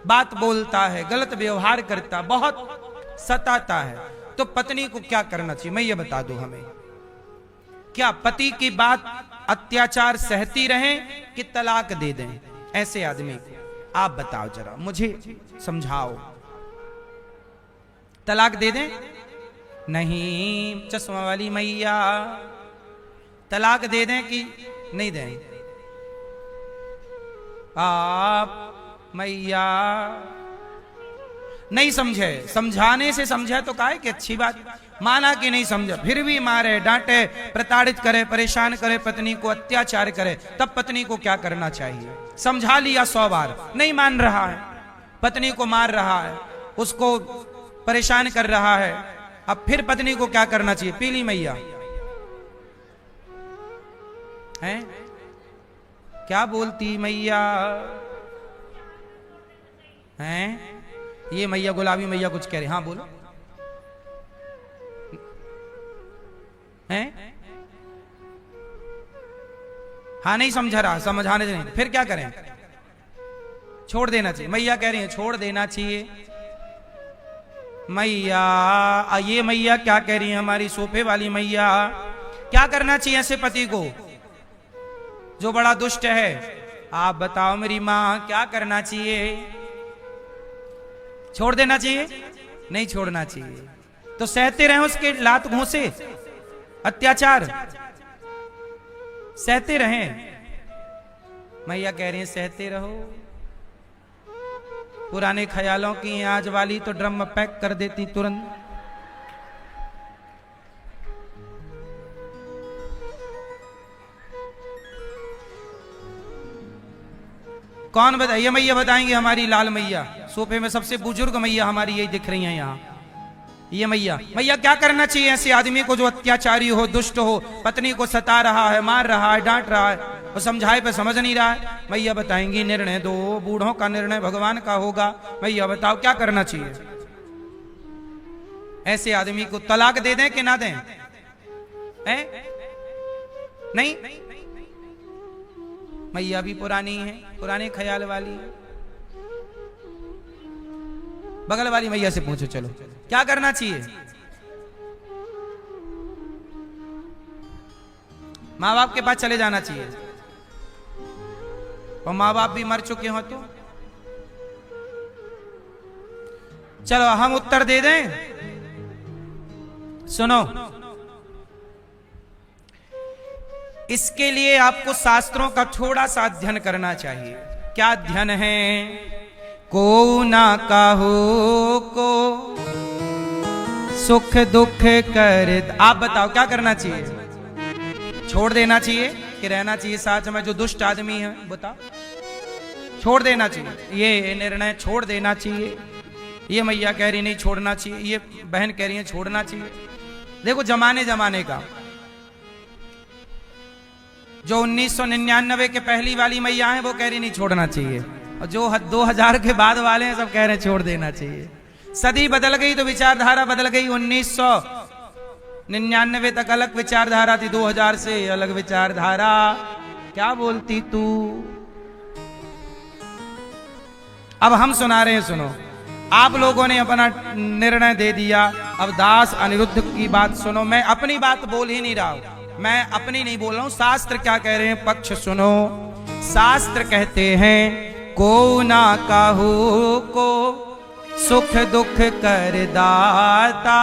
बात बोलता है, गलत व्यवहार करता, बहुत सताता है, तो पत्नी को क्या करना चाहिए? मैं ये बता दूं हमें, क्या पति की बात अत्याचार सहती रहें कि तलाक दे दें ऐसे आदमी को? आप बताओ जरा, मुझे समझाओ। तलाक दे दें? नहीं, चश्मा वाली मैया, तलाक दे दें कि नहीं दें? आप मैया नहीं समझे, समझाने से समझे तो काहे कि अच्छी बात। माना कि नहीं समझा, फिर भी मारे, डांटे, प्रताड़ित करे, परेशान करे, पत्नी को अत्याचार करे, तब पत्नी को क्या करना चाहिए? समझा लिया 100 बार, नहीं मान रहा है, पत्नी को मार रहा है, उसको परेशान कर रहा है, अब फिर पत्नी को क्या करना चाहिए? पीली मैया हैं? क्या बोलती मैया हैं? ये मैया, गुलाबी मैया कुछ कह रही, हाँ बोलो। हैं? हाँ नहीं समझा रहा, समझाने से नहीं, फिर क्या करें? छोड़ देना चाहिए। मैया कह रही है छोड़ देना चाहिए। मैया, ये मैया क्या कह रही है? हमारी सोफे वाली मैया, क्या करना चाहिए ऐसे पति को जो बड़ा दुष्ट है? आप बताओ मेरी माँ, क्या करना चाहिए? छोड़ देना चाहिए? नहीं छोड़ना चाहिए। तो सहते रहे उसके लात घूंसे, अत्याचार सहते रहें। मैया कह रही है सहते रहो। पुराने ख्यालों की आज वाली तो ड्रम में पैक कर देती तुरंत। कौन बताइए? मैया बताएंगे, हमारी लाल मैया, सोफे में सबसे बुजुर्ग मैया हमारी यही दिख रही हैं यहाँ। ये मैया, मैया क्या करना चाहिए ऐसे आदमी को जो अत्याचारी हो, दुष्ट हो, पत्नी को सता रहा है, मार रहा है, डांट रहा है, और समझाए पे समझ नहीं रहा है? मैया बताएंगी, निर्णय दो, बूढ़ों का निर्णय भगवान का होगा। मैया बताओ क्या करना चाहिए? ऐसे आदमी को तलाक दे दें कि ना दें? नहीं, मैया भी पुरानी है, पुराने ख्याल वाली है। बगल वाली मैया से पूछो, चलो क्या करना चाहिए? माँ बाप के पास चले जाना चाहिए, और माँ बाप भी मर चुके हो तो चलो हम उत्तर दे दें। सुनो, इसके लिए आपको शास्त्रों का थोड़ा सा अध्ययन करना चाहिए। क्या अध्ययन है? को ना काहो को सुख दुख कर। आप बताओ क्या करना चाहिए? छोड़ देना चाहिए कि रहना चाहिए साथ में? जो दुष्ट आदमी है बताओ, छोड़ देना चाहिए। ये निर्णय छोड़ देना चाहिए। ये मैया कह रही नहीं छोड़ना चाहिए, ये बहन कह रही है छोड़ना चाहिए। देखो जमाने जमाने का, जो 1999 के पहली वाली मैया है वो कह रही नहीं छोड़ना चाहिए, और जो 2000 के बाद वाले हैं सब कह रहे हैं छोड़ देना चाहिए। सदी बदल गई तो विचारधारा बदल गई। 1999 तक अलग विचारधारा थी, 2000 से अलग विचारधारा। क्या बोलती तू? अब हम सुना रहे हैं, सुनो। आप लोगों ने अपना निर्णय दे दिया, अब दास अनिरुद्ध की बात सुनो। मैं अपनी बात बोल ही नहीं रहा हूं, मैं अपनी नहीं बोल रहा हूं, शास्त्र क्या कह रहे हैं पक्ष सुनो। शास्त्र कहते हैं को ना काहू को सुख दुख कर दाता,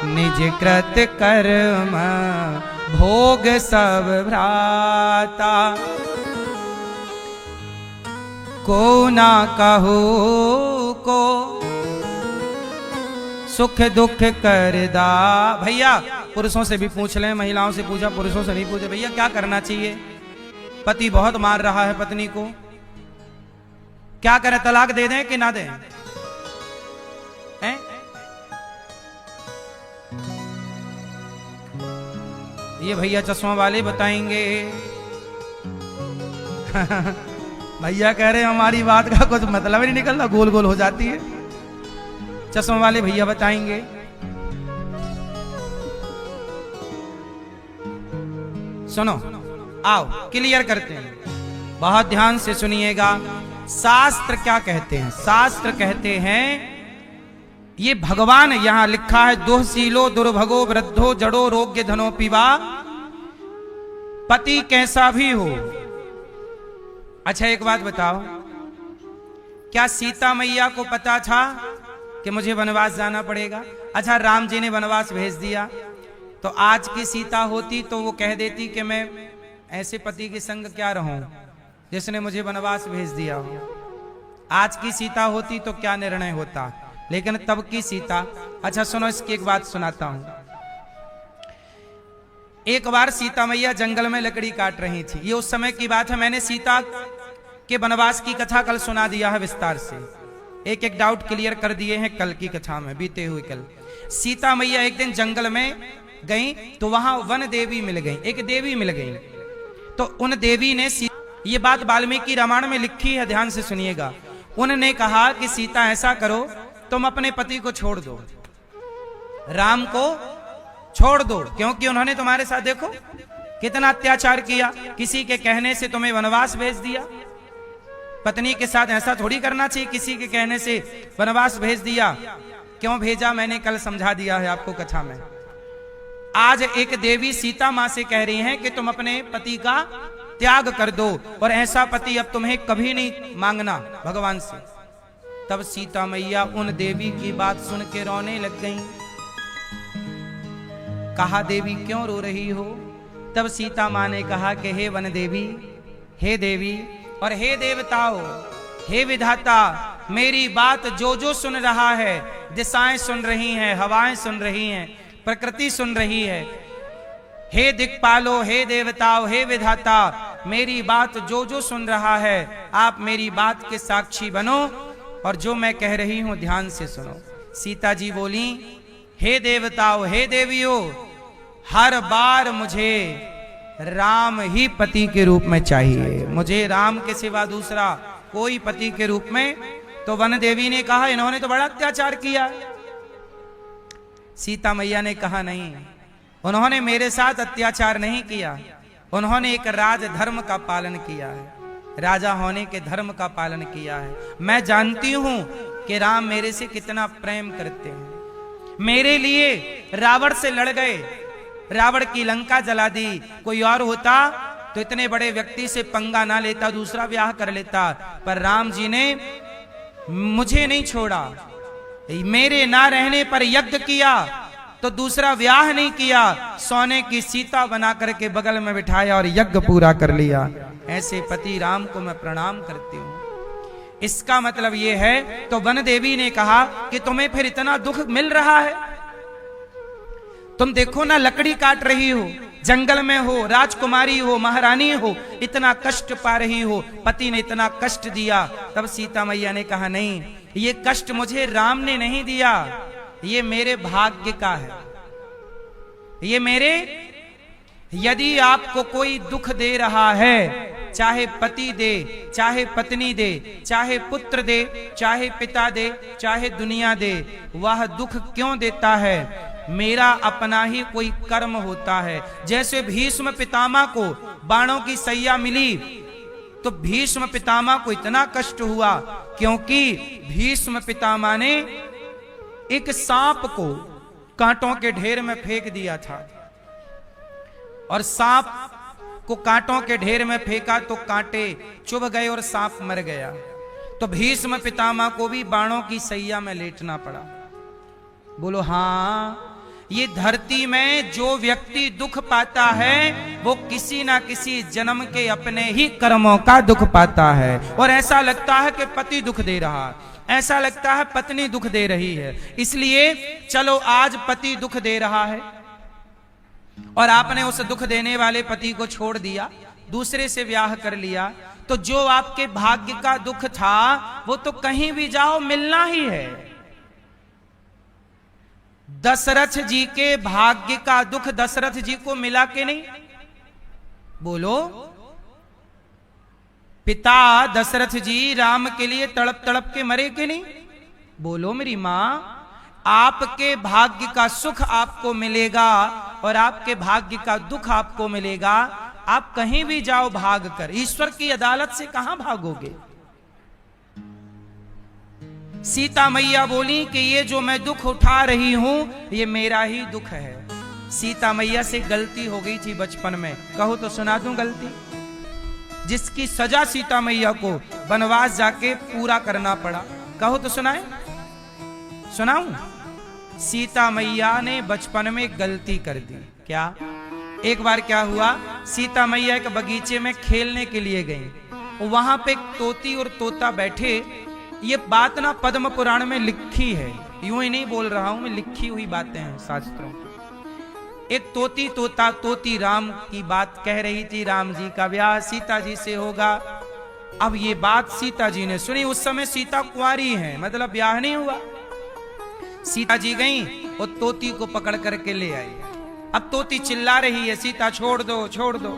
निज कृत कर्म भोग सब भ्राता। को ना कहो को सुख दुख कर दा। भैया पुरुषों से भी पूछ लें, महिलाओं से पूछा, पुरुषों से नहीं पूछे। भैया क्या करना चाहिए? पति बहुत मार रहा है पत्नी को, क्या करें? तलाक दे दें कि ना दें? हैं? ये भैया चश्मा वाले बताएंगे। भैया कह रहे हैं हमारी बात का कुछ मतलब ही नहीं निकलता, गोल गोल हो जाती है। चश्मा वाले भैया बताएंगे। सुनो, आओ क्लियर करते हैं, बहुत ध्यान से सुनिएगा। शास्त्र क्या कहते हैं? शास्त्र कहते हैं, ये भगवान यहां लिखा है, दुःशीलो दुर्भगो वृद्धो जड़ो रोग्य धनो पिवा। पति कैसा भी हो। अच्छा एक बात बताओ, क्या सीता मैया को पता था कि मुझे वनवास जाना पड़ेगा? अच्छा राम जी ने वनवास भेज दिया, तो आज की सीता होती तो वो कह देती कि मैं ऐसे पति के संग क्या रहूं जिसने मुझे वनवास भेज दिया हो। आज की सीता होती तो क्या निर्णय होता, लेकिन तब की सीता। अच्छा सुनो, इसकी एक बात सुनाता हूं। एक बार सीता मैया जंगल में लकड़ी काट रही थी, ये उस समय की बात है। मैंने सीता के वनवास की कथा कल सुना दिया है विस्तार से, एक एक डाउट क्लियर कर दिए हैं कल की कथा में, बीते हुए कल। सीता मैया एक दिन जंगल में गई तो वहां वन देवी मिल गई, एक देवी मिल गई। तो उन देवी ने, ये बात वाल्मीकि रामायण में लिखी है, ध्यान से सुनिएगा। उन्होंने कहा कि सीता ऐसा करो, तुम अपने पति को छोड़ दो, राम को छोड़ दो, क्योंकि उन्होंने तुम्हारे साथ देखो कितना अत्याचार किया, किसी के कहने से तुम्हें वनवास भेज दिया। पत्नी के साथ ऐसा थोड़ी करना चाहिए, किसी के कहने से वनवास भेज दिया। क्यों भेजा मैंने कल समझा दिया है आपको कथा में। आज एक देवी सीता मां से कह रही हैं कि तुम अपने पति का त्याग कर दो, और ऐसा पति अब तुम्हें कभी नहीं मांगना भगवान से। तब सीता मैया उन देवी की बात सुन के रोने लग गईं। कहा देवी क्यों रो रही हो? तब सीता मां ने कहा कि हे वन देवी, हे देवी और हे देवताओं, हे विधाता, मेरी बात जो जो सुन रहा है, दिशाएं सुन रही हैं, हवाएं सुन रही हैं, प्रकृति सुन रही है। हे दिक्पालो, हे देवताओं, हे विधाता, मेरी बात जो जो सुन रहा है, आप मेरी बात के साक्षी बनो और जो मैं कह रही हूं ध्यान से सुनो। सीता जी बोली, हे देवताओं, हे देवियों, हर बार मुझे राम ही पति के रूप में चाहिए, मुझे राम के सिवा दूसरा कोई पति के रूप में। तो वन देवी ने कहा इन्होंने तो बड़ा अत्याचार किया। सीता मैया ने कहा नहीं, उन्होंने मेरे साथ अत्याचार नहीं किया, उन्होंने एक राज धर्म का पालन किया है, राजा होने के धर्म का पालन किया है। मैं जानती हूं कि राम मेरे से कितना प्रेम करते हैं। मेरे लिए रावण से लड़ गए, रावण की लंका जला दी। कोई और होता तो इतने बड़े व्यक्ति से पंगा ना लेता, दूसरा ब्याह कर लेता, पर राम जी ने मुझे नहीं छोड़ा। मेरे ना रहने पर यज्ञ किया तो दूसरा ब्याह नहीं किया, सोने की सीता बना करके बगल में बिठाया और यज्ञ पूरा कर लिया। ऐसे पति राम को मैं प्रणाम करती हूं। इसका मतलब यह है, तो वन देवी ने कहा कि तुम्हें फिर इतना दुख मिल रहा है, तुम देखो ना लकड़ी काट रही हो, जंगल में हो, राजकुमारी हो, महारानी हो, इतना कष्ट पा रही हो, पति ने इतना कष्ट दिया। तब सीता मैया ने कहा नहीं, ये कष्ट मुझे राम ने नहीं दिया, ये मेरे भाग्य का है, ये मेरे। यदि आपको कोई दुख दे रहा है, चाहे पति दे, चाहे पत्नी दे, चाहे पुत्र दे, चाहे पिता दे, चाहे दुनिया दे, वह दुख क्यों देता है? मेरा अपना ही कोई कर्म होता है। जैसे भीष्म पितामह को बाणों की सैया मिली, तो भीष्म पितामह को इतना कष्ट हुआ क्योंकि भीष्म पितामह ने एक सांप को कांटों के ढेर में फेंक दिया था, और सांप को कांटों के ढेर में फेंका तो कांटे चुभ गए और सांप मर गया। तो भीष्म पितामह को भी बाणों की सैया में लेटना पड़ा। बोलो हाँ, ये धरती में जो व्यक्ति दुख पाता है वो किसी ना किसी जन्म के अपने ही कर्मों का दुख पाता है। और ऐसा लगता है कि पति दुख दे रहा, ऐसा लगता है पत्नी दुख दे रही है। इसलिए चलो आज पति दुख दे रहा है और आपने उस दुख देने वाले पति को छोड़ दिया, दूसरे से ब्याह कर लिया, तो जो आपके भाग्य का दुख था वो तो कहीं भी जाओ मिलना ही है। दशरथ जी के भाग्य का दुख दशरथ जी को मिला कि नहीं? बोलो। पिता दशरथ जी राम के लिए तड़प तड़प के मरे कि नहीं? बोलो मेरी मां। आपके भाग्य का सुख आपको मिलेगा और आपके भाग्य का दुख आपको मिलेगा। आप कहीं भी जाओ भाग कर, ईश्वर की अदालत से कहां भागोगे? सीता मैया बोली कि ये जो मैं दुख उठा रही हूं ये मेरा ही दुख है। सीता मैया से गलती हो गई थी बचपन में, कहो तो सुना दूं गलती, जिसकी सजा सीता मैया को वनवास जाके पूरा करना पड़ा। कहो तो सुनाए, सुनाऊं? सीता मैया ने बचपन में गलती कर दी। क्या? एक बार क्या हुआ, सीता मैया एक बगीचे में खेलने के लिए गई, वहां पे एक तोती और तोता बैठे। ये बात ना पद्म पुराण में लिखी है, यूं ही नहीं बोल रहा हूं मैं, लिखी हुई बातें हैं शास्त्रों में। एक तोती तोता तोती राम की बात कह रही थी, राम जी का ब्याह सीता जी से होगा। अब ये बात सीता जी ने सुनी, उस समय सीता कुंवारी है, मतलब ब्याह नहीं हुआ। सीता जी गई और तोती को पकड़ करके ले आई। अब तोती चिल्ला रही है, सीता छोड़ दो छोड़ दो।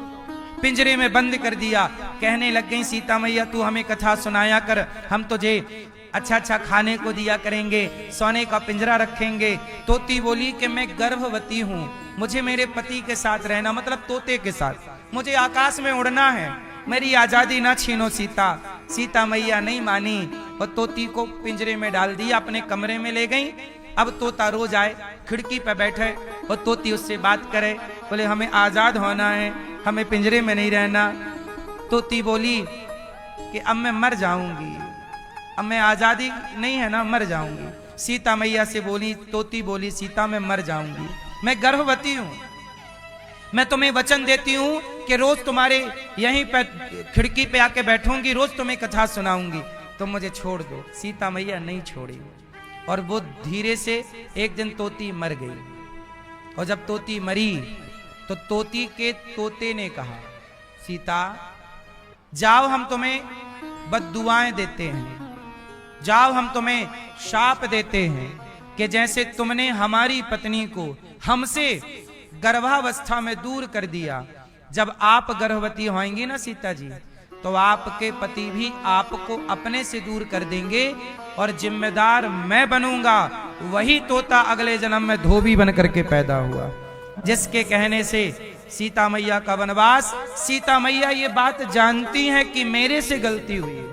पिंजरे में बंद कर दिया। कहने लग गई सीता मैया तू हमें कथा सुनाया कर, हम तुझे अच्छा अच्छा खाने को दिया करेंगे, सोने का पिंजरा रखेंगे। तोती बोली कि मैं गर्भवती हूँ, मुझे मेरे पति के साथ रहना, मतलब तोते के साथ, मुझे आकाश में उड़ना है, मेरी आजादी ना छीनो सीता। सीता मैया नहीं मानी और तोती को पिंजरे में डाल दिया, अपने कमरे में ले गई। अब तोता रोज आए, खिड़की पे बैठे और तोती उससे बात करे, बोले हमें आजाद होना है, हमें पिंजरे में नहीं रहना। तोती बोली कि अब मैं मर जाऊंगी, अब मैं आजादी नहीं है ना, मर जाऊंगी। सीता मैया से बोली, तोती बोली सीता मैं मर जाऊंगी, मैं गर्भवती हूं, मैं तुम्हें वचन देती हूं कि रोज तुम्हारे यहीं पे खिड़की पे आके बैठूंगी, रोज तुम्हें कथा सुनाऊंगी, तुम मुझे छोड़ दो। सीता मैया नहीं छोड़ी और वो धीरे से एक दिन तोती मर गई। और जब तोती मरी तो तोती के तोते ने कहा सीता जाओ हम तुम्हें बद्दुआएं देते हैं, जाओ हम तुम्हें शाप देते हैं कि जैसे तुमने हमारी पत्नी को हमसे गर्भावस्था में दूर कर दिया, जब आप गर्भवती होंगी ना सीता जी, तो आपके पति भी आपको अपने से दूर कर देंगे और जिम्मेदार मैं बनूंगा। वही तोता अगले जन्म में धोबी बन करके पैदा हुआ, जिसके कहने से सीता मैया का वनवास। सीता मैया ये बात जानती हैं कि मेरे से गलती हुई है।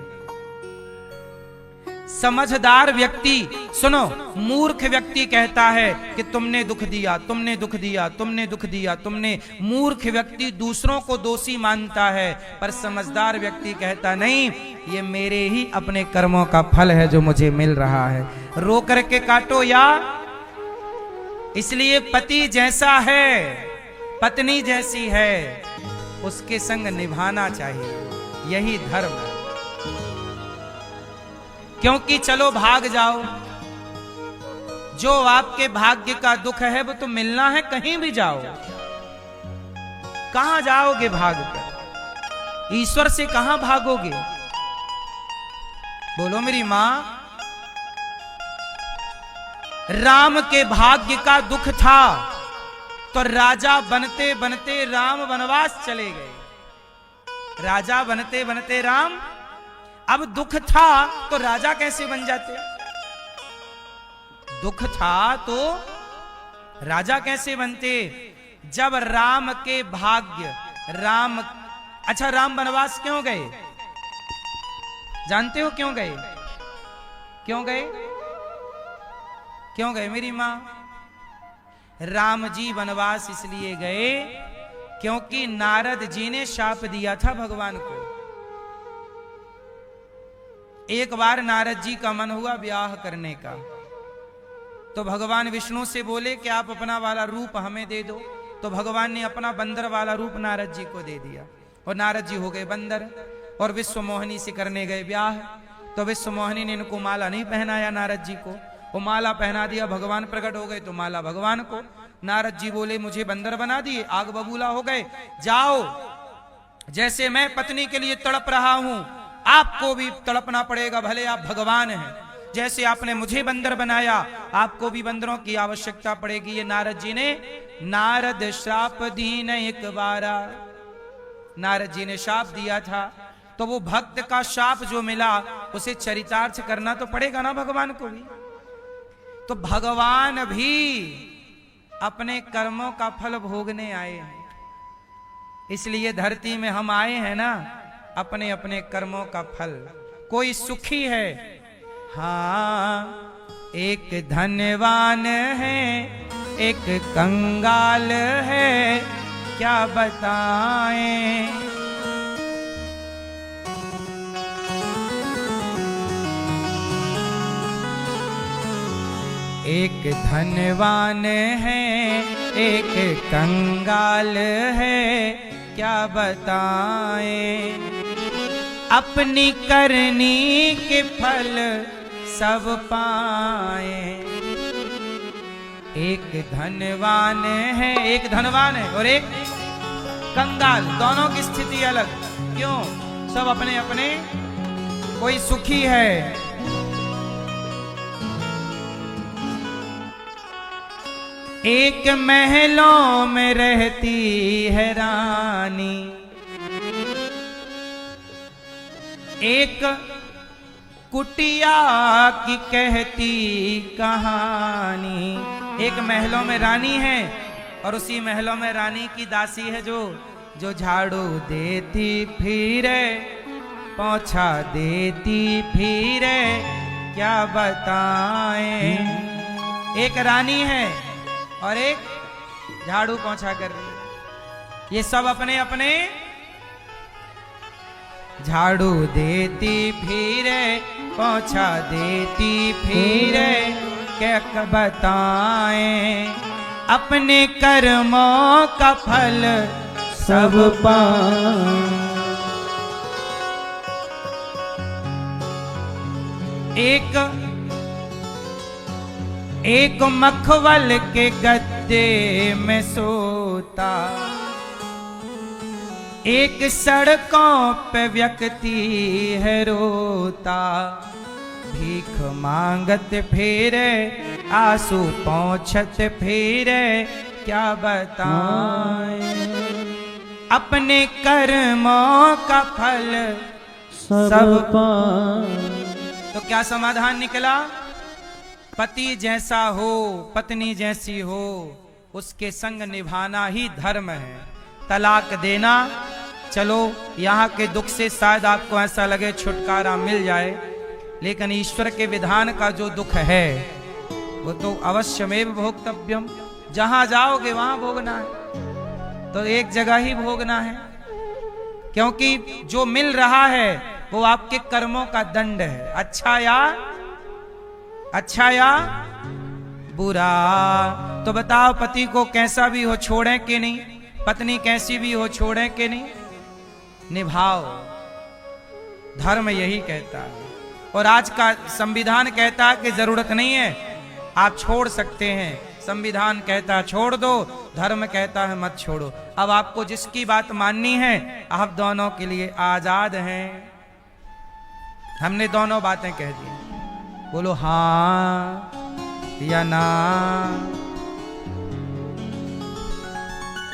समझदार व्यक्ति, सुनो, मूर्ख व्यक्ति कहता है कि तुमने दुख दिया, तुमने दुख दिया, तुमने दुख दिया, तुमने। मूर्ख व्यक्ति दूसरों को दोषी मानता है, पर समझदार व्यक्ति कहता नहीं, ये मेरे ही अपने कर्मों का फल है जो मुझे मिल रहा है, रो करके काटो या। इसलिए पति जैसा है, पत्नी जैसी है, उसके संग निभाना चाहिए, यही धर्म है। क्योंकि चलो भाग जाओ, जो आपके भाग्य का दुख है वो तो मिलना है, कहीं भी जाओ। कहां जाओगे भाग कर? ईश्वर से कहां भागोगे? बोलो मेरी मां। राम के भाग्य का दुख था तो राजा बनते बनते राम वनवास चले गए। राजा बनते बनते राम, अब दुख था तो राजा कैसे बन जाते? दुख था तो राजा कैसे बनते? जब राम के भाग्य, राम, अच्छा राम वनवास क्यों गए? जानते हो क्यों गए? क्यों गए? क्यों गए मेरी मां? राम जी वनवास इसलिए गए क्योंकि नारद जी ने शाप दिया था भगवान को। एक बार नारद जी का मन हुआ ब्याह करने का, तो भगवान विष्णु से बोले कि आप अपना वाला रूप हमें दे दो। तो भगवान ने अपना बंदर वाला रूप नारद जी को दे दिया और नारद जी हो गए बंदर और विश्व मोहिनी से करने गए ब्याह। तो विश्व मोहिनी ने इनको माला नहीं पहनाया नारद जी को, वो माला पहना दिया। भगवान प्रकट हो गए तो माला भगवान को। नारद जी बोले मुझे बंदर बना दिए, आग बबूला हो गए, जाओ जैसे मैं पत्नी के लिए तड़प रहा हूं आपको भी तड़पना पड़ेगा, भले आप भगवान हैं। जैसे आपने मुझे बंदर बनाया आपको भी बंदरों की आवश्यकता पड़ेगी। ये नारद जी ने, नारद श्राप दीन एक बारा, नारद जी ने शाप दिया था। तो वो भक्त का शाप जो मिला उसे चरितार्थ करना तो पड़ेगा ना भगवान को भी। तो भगवान भी अपने कर्मों का फल भोगने आए हैं, इसलिए धरती में हम आए हैं ना अपने अपने कर्मों का फल। कोई सुखी है, हाँ एक धनवान है, एक कंगाल है, क्या बताएं। एक धनवान है, एक कंगाल है, क्या बताएं। अपनी करनी के फल सब पाए। एक धनवान है, एक धनवान है और एक कंगाल, दोनों की स्थिति अलग। क्यों? सब अपने अपने, कोई सुखी है, एक महलों में रहती है रानी, एक कुटिया की कहती कहानी। एक महलों में रानी है और उसी महलों में रानी की दासी है जो झाड़ू देती फिरे, पोंछा देती फिरे, क्या बताएं। एक रानी है और एक झाड़ू पोंछा कर रही है। ये सब अपने अपने, झाड़ू देती फिरे, पोंछा देती फिरे, क्या बताएं। अपने कर्मों का फल सब पाएं। एक मखमल के गद्दे में सोता, एक सड़कों पे व्यक्ति है रोता, भीख मांगत फिरे, आंसू पोंछत फिरे, क्या बताएं। अपने कर्मों का फल सब पाएं। तो क्या समाधान निकला? पति जैसा हो, पत्नी जैसी हो, उसके संग निभाना ही धर्म है। तलाक देना, चलो यहाँ के दुख से शायद आपको ऐसा लगे छुटकारा मिल जाए, लेकिन ईश्वर के विधान का जो दुख है वो तो अवश्यमेव भोक्तव्यम। जहां जाओगे वहां भोगना है, तो एक जगह ही भोगना है, क्योंकि जो मिल रहा है वो आपके कर्मों का दंड है। अच्छा या बुरा। तो बताओ पति को कैसा भी हो छोड़ें कि नहीं, पत्नी कैसी भी हो छोड़ें कि नहीं, निभाओ। धर्म यही कहता है। और आज का संविधान कहता है कि जरूरत नहीं है, आप छोड़ सकते हैं। संविधान कहता है छोड़ दो, धर्म कहता है मत छोड़ो। अब आपको जिसकी बात माननी है, आप दोनों के लिए आजाद हैं। हमने दोनों बातें कह दी, बोलो हाँ। या ना।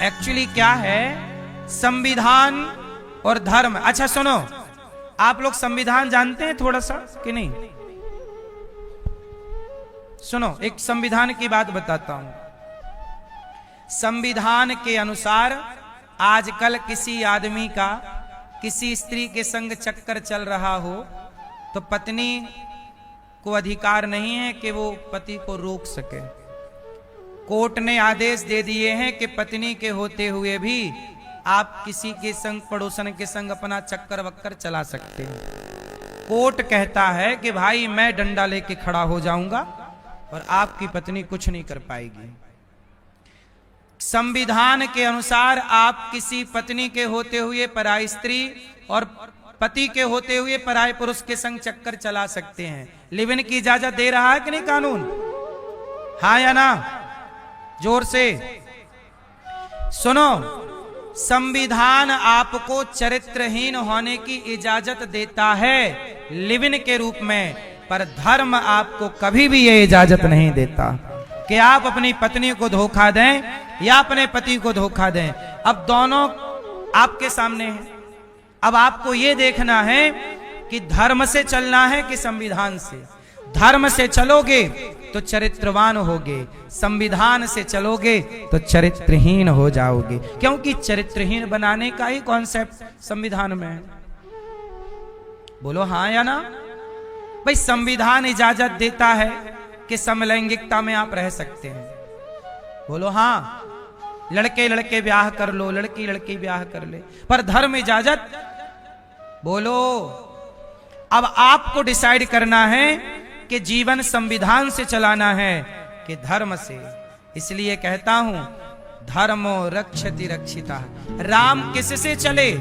एक्चुअली क्या है संविधान और धर्म। अच्छा सुनो, आप लोग संविधान जानते हैं थोड़ा सा कि नहीं? सुनो, एक संविधान की बात बताता हूं। संविधान के अनुसार आजकल किसी आदमी का किसी स्त्री के संग चक्कर चल रहा हो तो पत्नी को अधिकार नहीं है कि वो पति को रोक सके। कोर्ट ने आदेश दे दिए हैं कि पत्नी के होते हुए भी आप किसी के संग, पड़ोसन के संग अपना चक्कर वक्कर चला सकते हैं। कोर्ट कहता है कि भाई मैं डंडा लेके खड़ा हो जाऊंगा और आपकी पत्नी कुछ नहीं कर पाएगी। संविधान के अनुसार आप किसी पत्नी के होते हुए पराई स्त्री और पति के होते हुए पराये पुरुष के संग चक्कर चला सकते हैं। लिव इन की इजाजत दे रहा है कि नहीं कानून? हाँ या ना? जोर से सुनो, संविधान आपको चरित्रहीन होने की इजाजत देता है लिव इन के रूप में, पर धर्म आपको कभी भी यह इजाजत नहीं देता कि आप अपनी पत्नी को धोखा दें या अपने पति को धोखा दें। अब दोनों आपके सामने हैं। अब आपको यह देखना है कि धर्म से चलना है कि संविधान से। धर्म से चलोगे तो चरित्रवान होगे, संविधान से चलोगे तो चरित्रहीन हो जाओगे, क्योंकि चरित्रहीन बनाने का ही कॉन्सेप्ट संविधान में है। बोलो हाँ या ना? भाई संविधान इजाजत देता है कि समलैंगिकता में आप रह सकते हैं। बोलो हाँ। लड़के लड़के ब्याह कर लो, लड़की लड़की ब्याह कर ले, पर धर्म इजाजत। बोलो। अब आपको डिसाइड करना है कि जीवन संविधान से चलाना है कि धर्म से। इसलिए कहता हूं धर्मो रक्षति रक्षिता। राम किससे चले?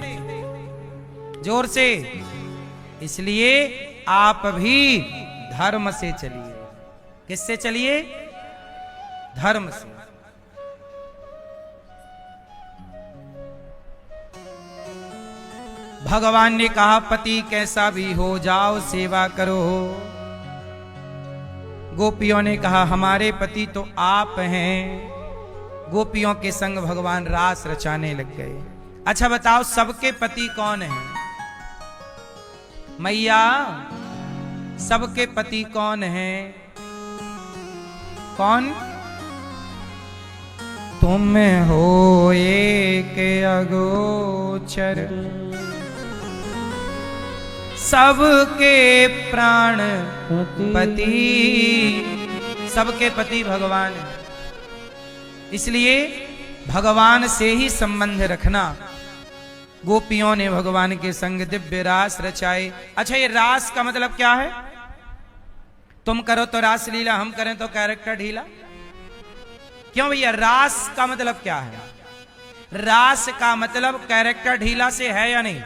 जोर से। इसलिए आप भी धर्म से चलिए। किससे चलिए? धर्म से। भगवान ने कहा पति कैसा भी हो जाओ सेवा करो। गोपियों ने कहा हमारे पति तो आप हैं। गोपियों के संग भगवान रास रचाने लग गए। अच्छा बताओ सबके पति कौन हैं? मैया सबके पति कौन हैं? कौन? तुम हो एक अगोचर सबके प्राण पति। सबके पति भगवान। इसलिए भगवान से ही संबंध रखना। गोपियों ने भगवान के संग दिव्य रास रचाए। अच्छा ये रास का मतलब क्या है? तुम करो तो रास लीला, हम करें तो कैरेक्टर ढीला। क्यों भैया? रास का मतलब क्या है? रास का मतलब कैरेक्टर ढीला से है या नहीं?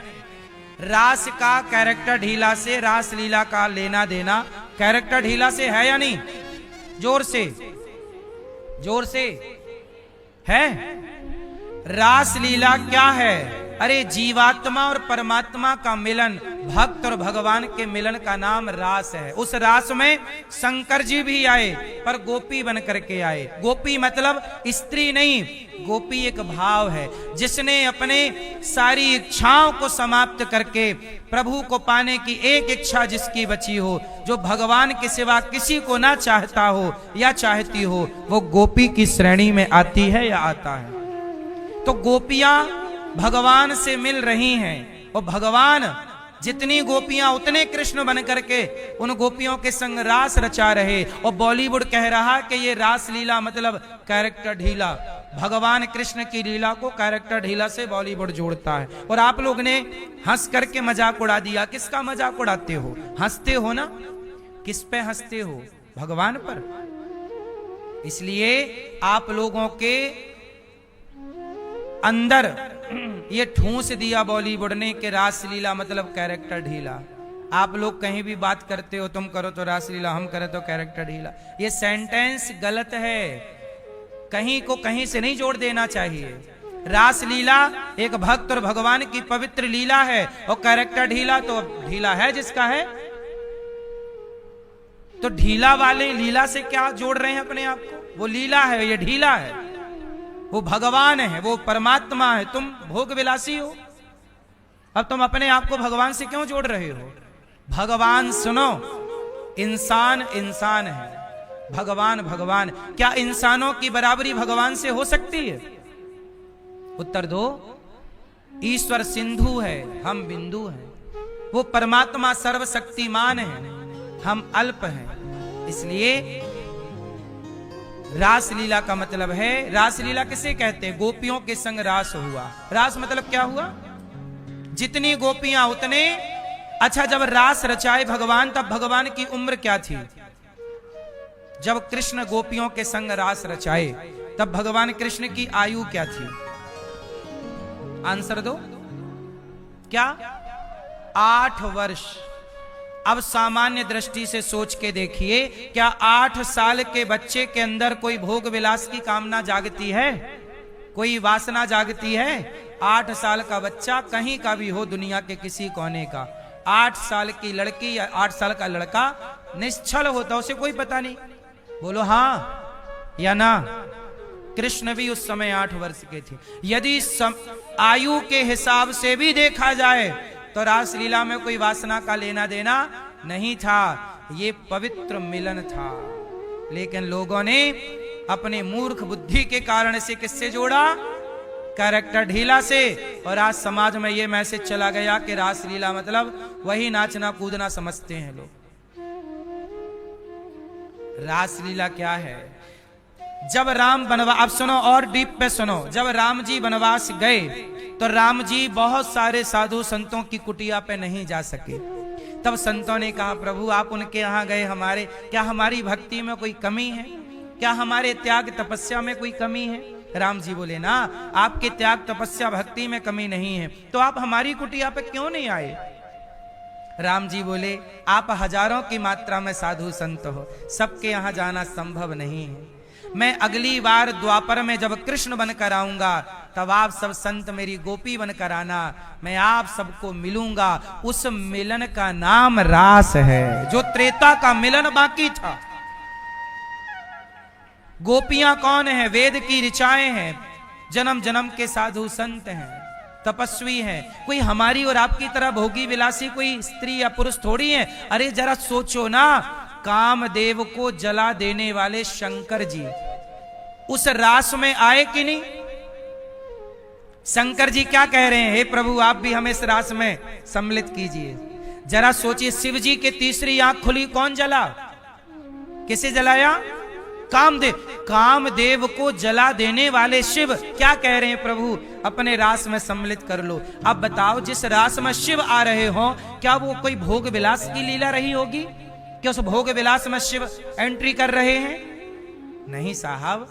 रास का कैरेक्टर ढीला से, रास लीला का लेना देना कैरेक्टर ढीला से है या नहीं? जोर से, जोर से है। रास लीला क्या है? अरे जीवात्मा और परमात्मा का मिलन, भक्त और भगवान के मिलन का नाम रास है। उस रास में शंकर जी भी आए पर गोपी बन करके आए। गोपी मतलब स्त्री नहीं, गोपी एक भाव है जिसने अपने सारी इच्छाओं को समाप्त करके प्रभु को पाने की एक इच्छा जिसकी बची हो, जो भगवान के सिवा किसी को ना चाहता हो या चाहती हो, वो गोपी की श्रेणी में आती है या आता है। तो गोपियां भगवान से मिल रही हैं और भगवान जितनी गोपियां उतने कृष्ण बन करके उन गोपियों के संग रास रचा रहे। और बॉलीवुड कह रहा कि ये रास लीला मतलब कैरेक्टर ढीला। भगवान कृष्ण की लीला को कैरेक्टर ढीला से बॉलीवुड जोड़ता है। और आप लोग ने हंस करके मजाक उड़ा दिया। किसका मजाक उड़ाते हो? हंसते हो ना? किस पे हंसते हो? भगवान पर। इसलिए आप लोगों के अंदर ये ठूंस दिया बॉलीवुड ने कि रासलीला मतलब कैरेक्टर ढीला। आप लोग कहीं भी बात करते हो, तुम करो तो रासलीला, हम करें तो कैरेक्टर ढीला। ये सेंटेंस गलत है। कहीं को कहीं से नहीं जोड़ देना चाहिए। रासलीला एक भक्त और भगवान की पवित्र लीला है और कैरेक्टर ढीला तो ढीला है जिसका है। तो ढीला वाले लीला से क्या जोड़ रहे हैं अपने आप को? वो लीला है, ये ढीला है, वो भगवान है, वो परमात्मा है, तुम भोग विलासी हो। अब तुम अपने आप को भगवान से क्यों जोड़ रहे हो? भगवान सुनो, इंसान इंसान है, भगवान भगवान। क्या इंसानों की बराबरी भगवान से हो सकती है? उत्तर दो। ईश्वर सिंधु है, हम बिंदु हैं। वो परमात्मा सर्वशक्तिमान है, हम अल्प हैं। इसलिए रासलीला का मतलब है, रासलीला किसे कहते हैं? गोपियों के संग रास हुआ। रास मतलब क्या हुआ? जितनी गोपियां उतने। अच्छा, जब रास रचाए भगवान, तब भगवान की उम्र क्या थी? जब कृष्ण गोपियों के संग रास रचाए, तब भगवान कृष्ण की आयु क्या थी? आंसर दो। क्या? 8 वर्ष। अब सामान्य दृष्टि से सोच के देखिए, क्या 8 साल के बच्चे के अंदर कोई भोग विलास की कामना जागती है? कोई वासना जागती है? 8 साल का बच्चा कहीं का भी हो, दुनिया के किसी कोने का, 8 साल की लड़की या 8 साल का लड़का निश्चल होता, उसे कोई पता नहीं। बोलो हाँ या ना? कृष्ण भी उस समय 8 वर्ष के थे। यदि आयु के हिसाब से भी देखा जाए तो रासलीला में कोई वासना का लेना देना नहीं था, ये पवित्र मिलन था। लेकिन लोगों ने अपने मूर्ख बुद्धि के कारण से किससे जोड़ा? कैरेक्टर ढीला से। और आज समाज में ये मैसेज चला गया कि रासलीला मतलब वही नाचना कूदना समझते हैं लोग। रासलीला क्या है? जब राम बनवास, अब सुनो और डीप पे सुनो, जब राम जी वनवास गए तो राम जी बहुत सारे साधु संतों की कुटिया पे नहीं जा सके। तब संतों ने कहा, प्रभु आप उनके यहां गए, हमारे क्या हमारी भक्ति में कोई कमी है? क्या हमारे त्याग तपस्या में कोई कमी है? राम जी बोले, ना, आपके त्याग तपस्या भक्ति में कमी नहीं है, तो आप हमारी कुटिया पे क्यों नहीं आए? राम जी बोले, आप हजारों की मात्रा में साधु संत हो, सबके यहां जाना संभव नहीं है। मैं अगली बार द्वापर में जब कृष्ण बनकर आऊंगा, तब आप सब संत मेरी गोपी बनकर आना, मैं आप सबको मिलूंगा। उस मिलन का नाम रास है, जो त्रेता का मिलन बाकी था। गोपियां कौन है? वेद की ऋचाएं हैं, जन्म जन्म के साधु संत हैं, तपस्वी हैं। कोई हमारी और आपकी तरह भोगी विलासी कोई स्त्री या पुरुष थोड़ी है। अरे जरा सोचो ना, कामदेव को जला देने वाले शंकर जी उस रास में आए कि नहीं? शंकर जी क्या कह रहे हैं? हे प्रभु आप भी हमें इस रास में सम्मिलित कीजिए। जरा सोचिए, शिव जी की तीसरी आंख खुली, कौन जला? किसे जलाया? कामदेव। कामदेव को जला देने वाले शिव क्या कह रहे हैं? प्रभु अपने रास में सम्मिलित कर लो। अब बताओ, जिस रास में शिव आ रहे हो, क्या वो कोई भोग विलास की लीला रही होगी? क्या उस भोग विलास में शिव एंट्री कर रहे हैं? नहीं साहब,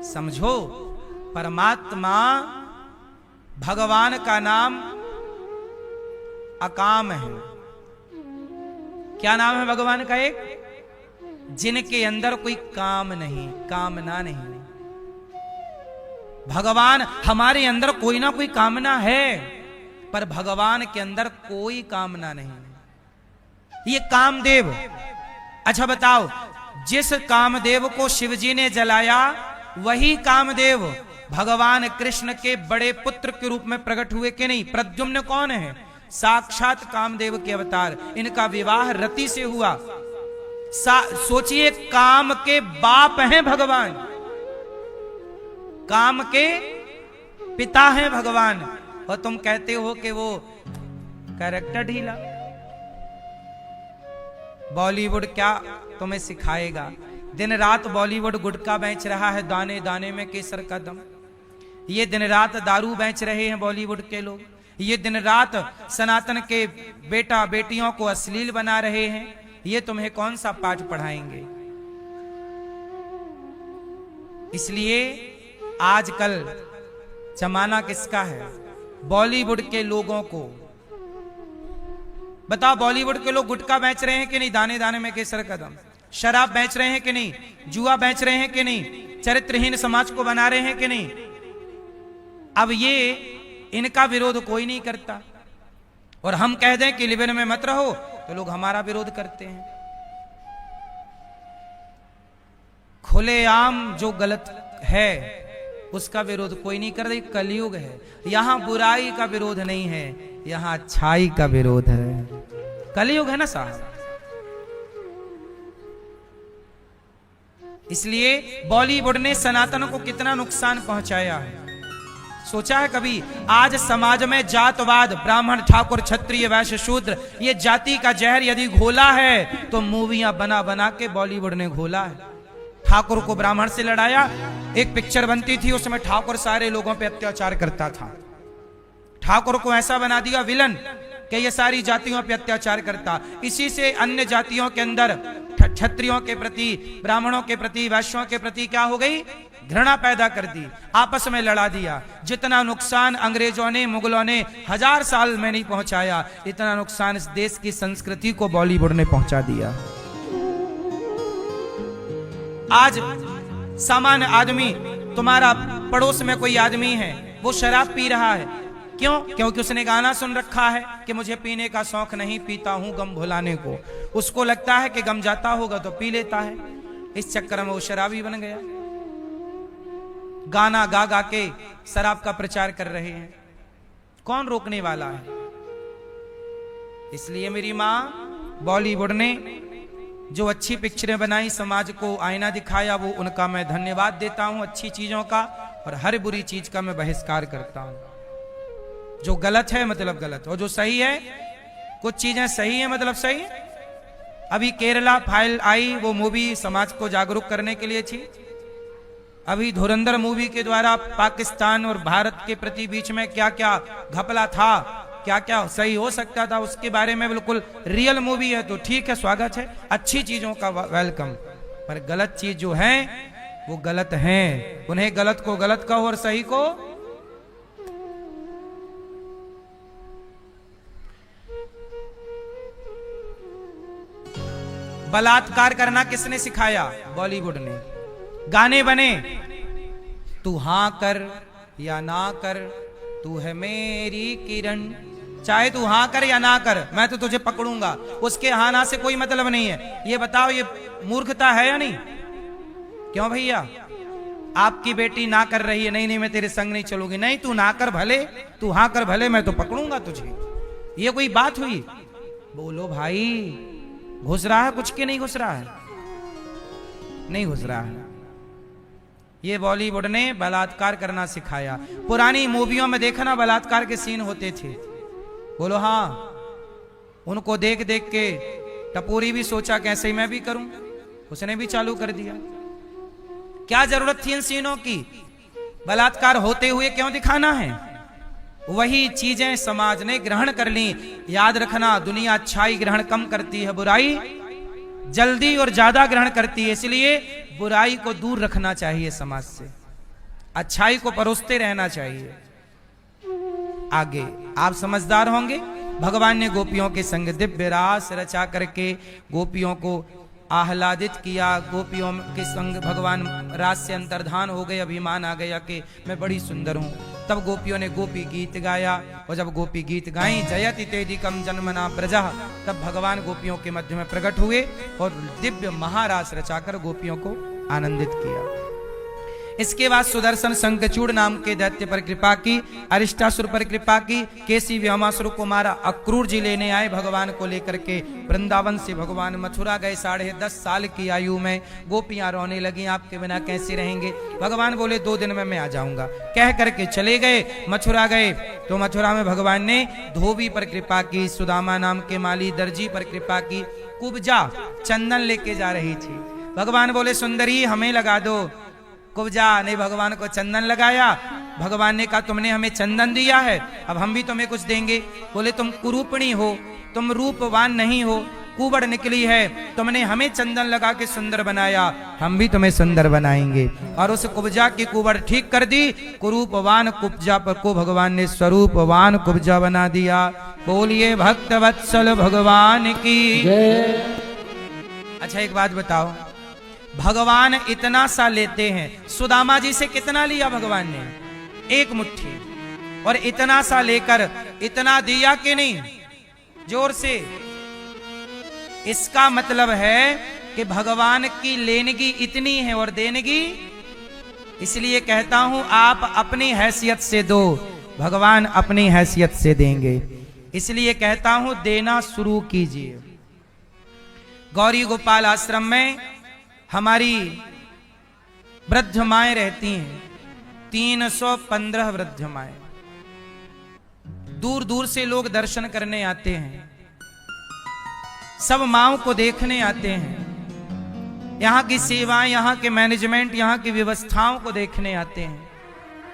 समझो, परमात्मा भगवान का नाम अकाम है। क्या नाम है भगवान का? एक, जिनके अंदर कोई काम नहीं, कामना नहीं। भगवान, हमारे अंदर कोई ना कोई कामना है, पर भगवान के अंदर कोई कामना नहीं। ये कामदेव। अच्छा बताओ, जिस कामदेव को शिवजी ने जलाया, वही कामदेव भगवान कृष्ण के बड़े पुत्र के रूप में प्रकट हुए कि नहीं? प्रद्युम्न कौन है? साक्षात कामदेव के अवतार। इनका विवाह रति से हुआ। सोचिए, काम के बाप हैं भगवान, काम के पिता हैं भगवान, और तुम कहते हो कि वो कैरेक्टर ढीला। बॉलीवुड क्या तुम्हें सिखाएगा? दिन रात बॉलीवुड गुटखा बेच रहा है, दाने दाने में केसर का दम। ये दिन रात दारू बेच रहे हैं बॉलीवुड के लोग। ये दिन रात सनातन के बेटा बेटियों को अश्लील बना रहे हैं। ये तुम्हें कौन सा पाठ पढ़ाएंगे? इसलिए आजकल जमाना किसका है? बॉलीवुड के लोगों को। बताओ, बॉलीवुड के लोग गुटखा बेच रहे हैं कि नहीं? दाने दाने में केसर का दम। शराब बेच रहे हैं कि नहीं? जुआ बेच रहे हैं कि नहीं? चरित्रहीन समाज को बना रहे हैं कि नहीं? अब ये इनका विरोध कोई नहीं करता, और हम कह दें कि लिबन में मत रहो, तो लोग हमारा विरोध करते हैं। खुलेआम जो गलत है उसका विरोध कोई नहीं कर रही। कलयुग है, यहां बुराई का विरोध नहीं है, यहां अच्छाई का विरोध है। कलयुग है ना साहब। इसलिए बॉलीवुड ने सनातन को कितना नुकसान पहुंचाया है, सोचा है कभी? आज समाज में जातवाद, ब्राह्मण, ठाकुर, क्षत्रिय, वैश्य, शूद्र, ये जाति का जहर यदि घोला है तो मूवियां बना बना के बॉलीवुड ने घोला है। ठाकुर को ब्राह्मण से लड़ाया, एक पिक्चर बनती थी उसमें ठाकुर सारे लोगों पे अत्याचार करता था। ठाकुर को ऐसा बना दिया विलन कि ये सारी जातियों पे अत्याचार करता। इसी से अन्य जातियों के अंदर क्षत्रियों के प्रति, ब्राह्मणों के प्रति, वैश्यों के प्रति क्या हो गई? घृणा पैदा कर दी, आपस में लड़ा दिया। जितना नुकसान अंग्रेजों ने, मुगलों ने 1000 साल में नहीं पहुंचाया, इतना नुकसान इस देश की संस्कृति को बॉलीवुड ने पहुंचा दिया। आज सामान्य आदमी, तुम्हारा पड़ोस में कोई आदमी है, वो शराब पी रहा है, क्यों? क्योंकि उसने गाना सुन रखा है कि मुझे पीने का शौक नहीं, पीता हूं गम भुलाने को। उसको लगता है कि गम जाता होगा तो पी लेता है, इस चक्कर में वो शराबी बन गया। गाना गा गा के शराब का प्रचार कर रहे हैं, कौन रोकने वाला है? इसलिए मेरी मां, बॉलीवुड ने जो अच्छी पिक्चरें बनाई, समाज को आईना दिखाया, वो उनका मैं धन्यवाद देता हूं, अच्छी चीजों का, और हर बुरी चीज का मैं बहिष्कार करता हूं। जो गलत है मतलब गलत, और जो सही है, कुछ चीजें सही है मतलब सही है। अभी केरला फाइल आई, वो मूवी समाज को जागरूक करने के लिए थी। अभी धुरंधर मूवी के द्वारा पाकिस्तान और भारत के प्रति बीच में क्या क्या घपला था, क्या क्या सही हो सकता था, उसके बारे में बिल्कुल रियल मूवी है, तो ठीक है, स्वागत है, अच्छी चीजों का वेलकम। पर गलत चीज जो है वो गलत है, उन्हें गलत को गलत कहो और सही को। बलात्कार करना किसने सिखाया? बॉलीवुड ने। गाने बने, तू हां कर या ना कर, तू है मेरी किरण, चाहे तू हां कर या ना कर, मैं तो तुझे पकड़ूंगा। उसके हां ना से कोई मतलब नहीं है। ये बताओ, ये मूर्खता है या नहीं? क्यों भैया? आपकी बेटी ना कर रही है, नहीं नहीं मैं तेरे संग नहीं चलूंगी, नहीं तू ना कर भले, तू हां कर भले, मैं तो पकड़ूंगा तुझे। ये कोई बात हुई? बोलो भाई, घुस रहा है कुछ के नहीं घुस रहा है? नहीं घुस रहा है। ये बॉलीवुड ने बलात्कार करना सिखाया। पुरानी मूवियों में देखना बलात्कार के सीन होते थे, बोलो हाँ। उनको देख देख के टपोरी भी सोचा कैसे मैं भी करूं, उसने भी चालू कर दिया। क्या जरूरत थी इन सीनों की? बलात्कार होते हुए क्यों दिखाना है? वही चीजें समाज ने ग्रहण कर ली। याद रखना, दुनिया अच्छाई ग्रहण कम करती है, बुराई जल्दी और ज्यादा ग्रहण करती है। इसलिए बुराई को दूर रखना चाहिए समाज से, अच्छाई को परोसते रहना चाहिए। आगे आप समझदार होंगे। भगवान ने गोपियों के संग दिव्य रास रचा करके गोपियों को आह्लादित किया। गोपियों के संग भगवान रास से अंतर्धान हो गए, अभिमान आ गया कि मैं बड़ी सुंदर हूं। तब गोपियों ने गोपी गीत गाया, और जब गोपी गीत गाई, जयति तेदिकम जन्मना प्रजा, तब भगवान गोपियों के मध्य में प्रकट हुए और दिव्य महारास रचाकर गोपियों को आनंदित किया। इसके बाद सुदर्शन शंखचूड़ नाम के दैत्य पर कृपा की, अरिष्टासुर पर कृपा की, केसी व्योमासुर को मारा। अक्रूर जी लेने आए भगवान को लेकर के वृंदावन से। भगवान मथुरा गए 10.5 साल की आयु में। गोपियां रोने लगी, आपके बिना कैसे रहेंगे? भगवान बोले 2 दिन में मैं आ जाऊंगा, कह करके चले गए। मथुरा गए तो मथुरा में भगवान ने धोबी पर कृपा की, सुदामा नाम के माली दर्जी पर कृपा की। कुब्जा चंदन लेके जा रही थी, भगवान बोले सुंदरी हमें लगा दो। कुब्जा ने भगवान को चंदन लगाया। भगवान ने कहा तुमने हमें चंदन दिया है, अब हम भी तुम्हें कुछ देंगे। बोले तुम कुरूपणी हो, तुम रूपवान नहीं हो, कुबड़ निकली है, तुमने हमें चंदन लगा के सुंदर बनाया, हम भी तुम्हें सुंदर बनाएंगे। और उस कुब्जा की कुबड़ ठीक कर दी। कुरूपवान कुब्जा पर को भगवान ने स्वरूपवान कुब्जा बना दिया। बोलिए भक्त वत्सल भगवान की जय। अच्छा एक बात बताओ, भगवान इतना सा लेते हैं, सुदामा जी से कितना लिया भगवान ने? 1 मुट्ठी। और इतना सा लेकर इतना दिया कि नहीं? जोर से। इसका मतलब है कि भगवान की लेनगी इतनी है और देनगी, इसलिए कहता हूं आप अपनी हैसियत से दो, भगवान अपनी हैसियत से देंगे। इसलिए कहता हूं देना शुरू कीजिए। गौरी गोपाल आश्रम में हमारी वृद्ध माएं रहती हैं, 315 वृद्ध माएं। दूर दूर से लोग दर्शन करने आते हैं, सब माओं को देखने आते हैं, यहाँ की सेवाएं, यहाँ के मैनेजमेंट, यहाँ की व्यवस्थाओं को देखने आते हैं।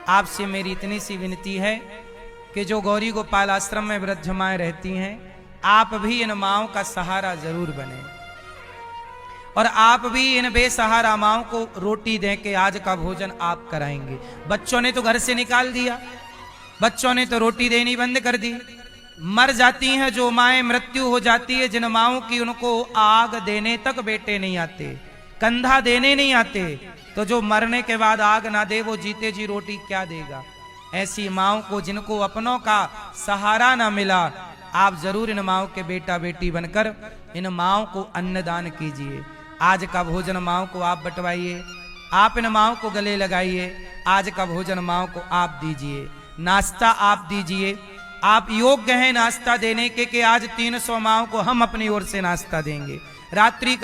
आपसे मेरी इतनी सी विनती है कि जो गौरी गोपाल आश्रम में वृद्ध माएं रहती हैं, आप भी इन माओं का सहारा जरूर बने और आप भी इन बेसहारा माओं को रोटी दें कि आज का भोजन आप कराएंगे। बच्चों ने तो घर से निकाल दिया, बच्चों ने तो रोटी देनी बंद कर दी। मर जाती हैं जो माएं, मृत्यु हो जाती है जिन माओं की, उनको आग देने तक बेटे नहीं आते, कंधा देने नहीं आते। तो जो मरने के बाद आग ना दे वो जीते जी रोटी क्या देगा। ऐसी माओं को जिनको अपनों का सहारा ना मिला, आप जरूर इन माओं के बेटा बेटी बनकर इन माओं को अन्नदान कीजिए। आज का भोजन माओं को आप बंटवाइए, आप इन माओं को गले लगाइए। आज का भोजन माओं को आप दीजिए, नाश्ता आप दीजिए। आप योग्य हैं नाश्ता देने के कि आज 300 माओं को हम अपनी ओर से नाश्ता देंगे। रात्रि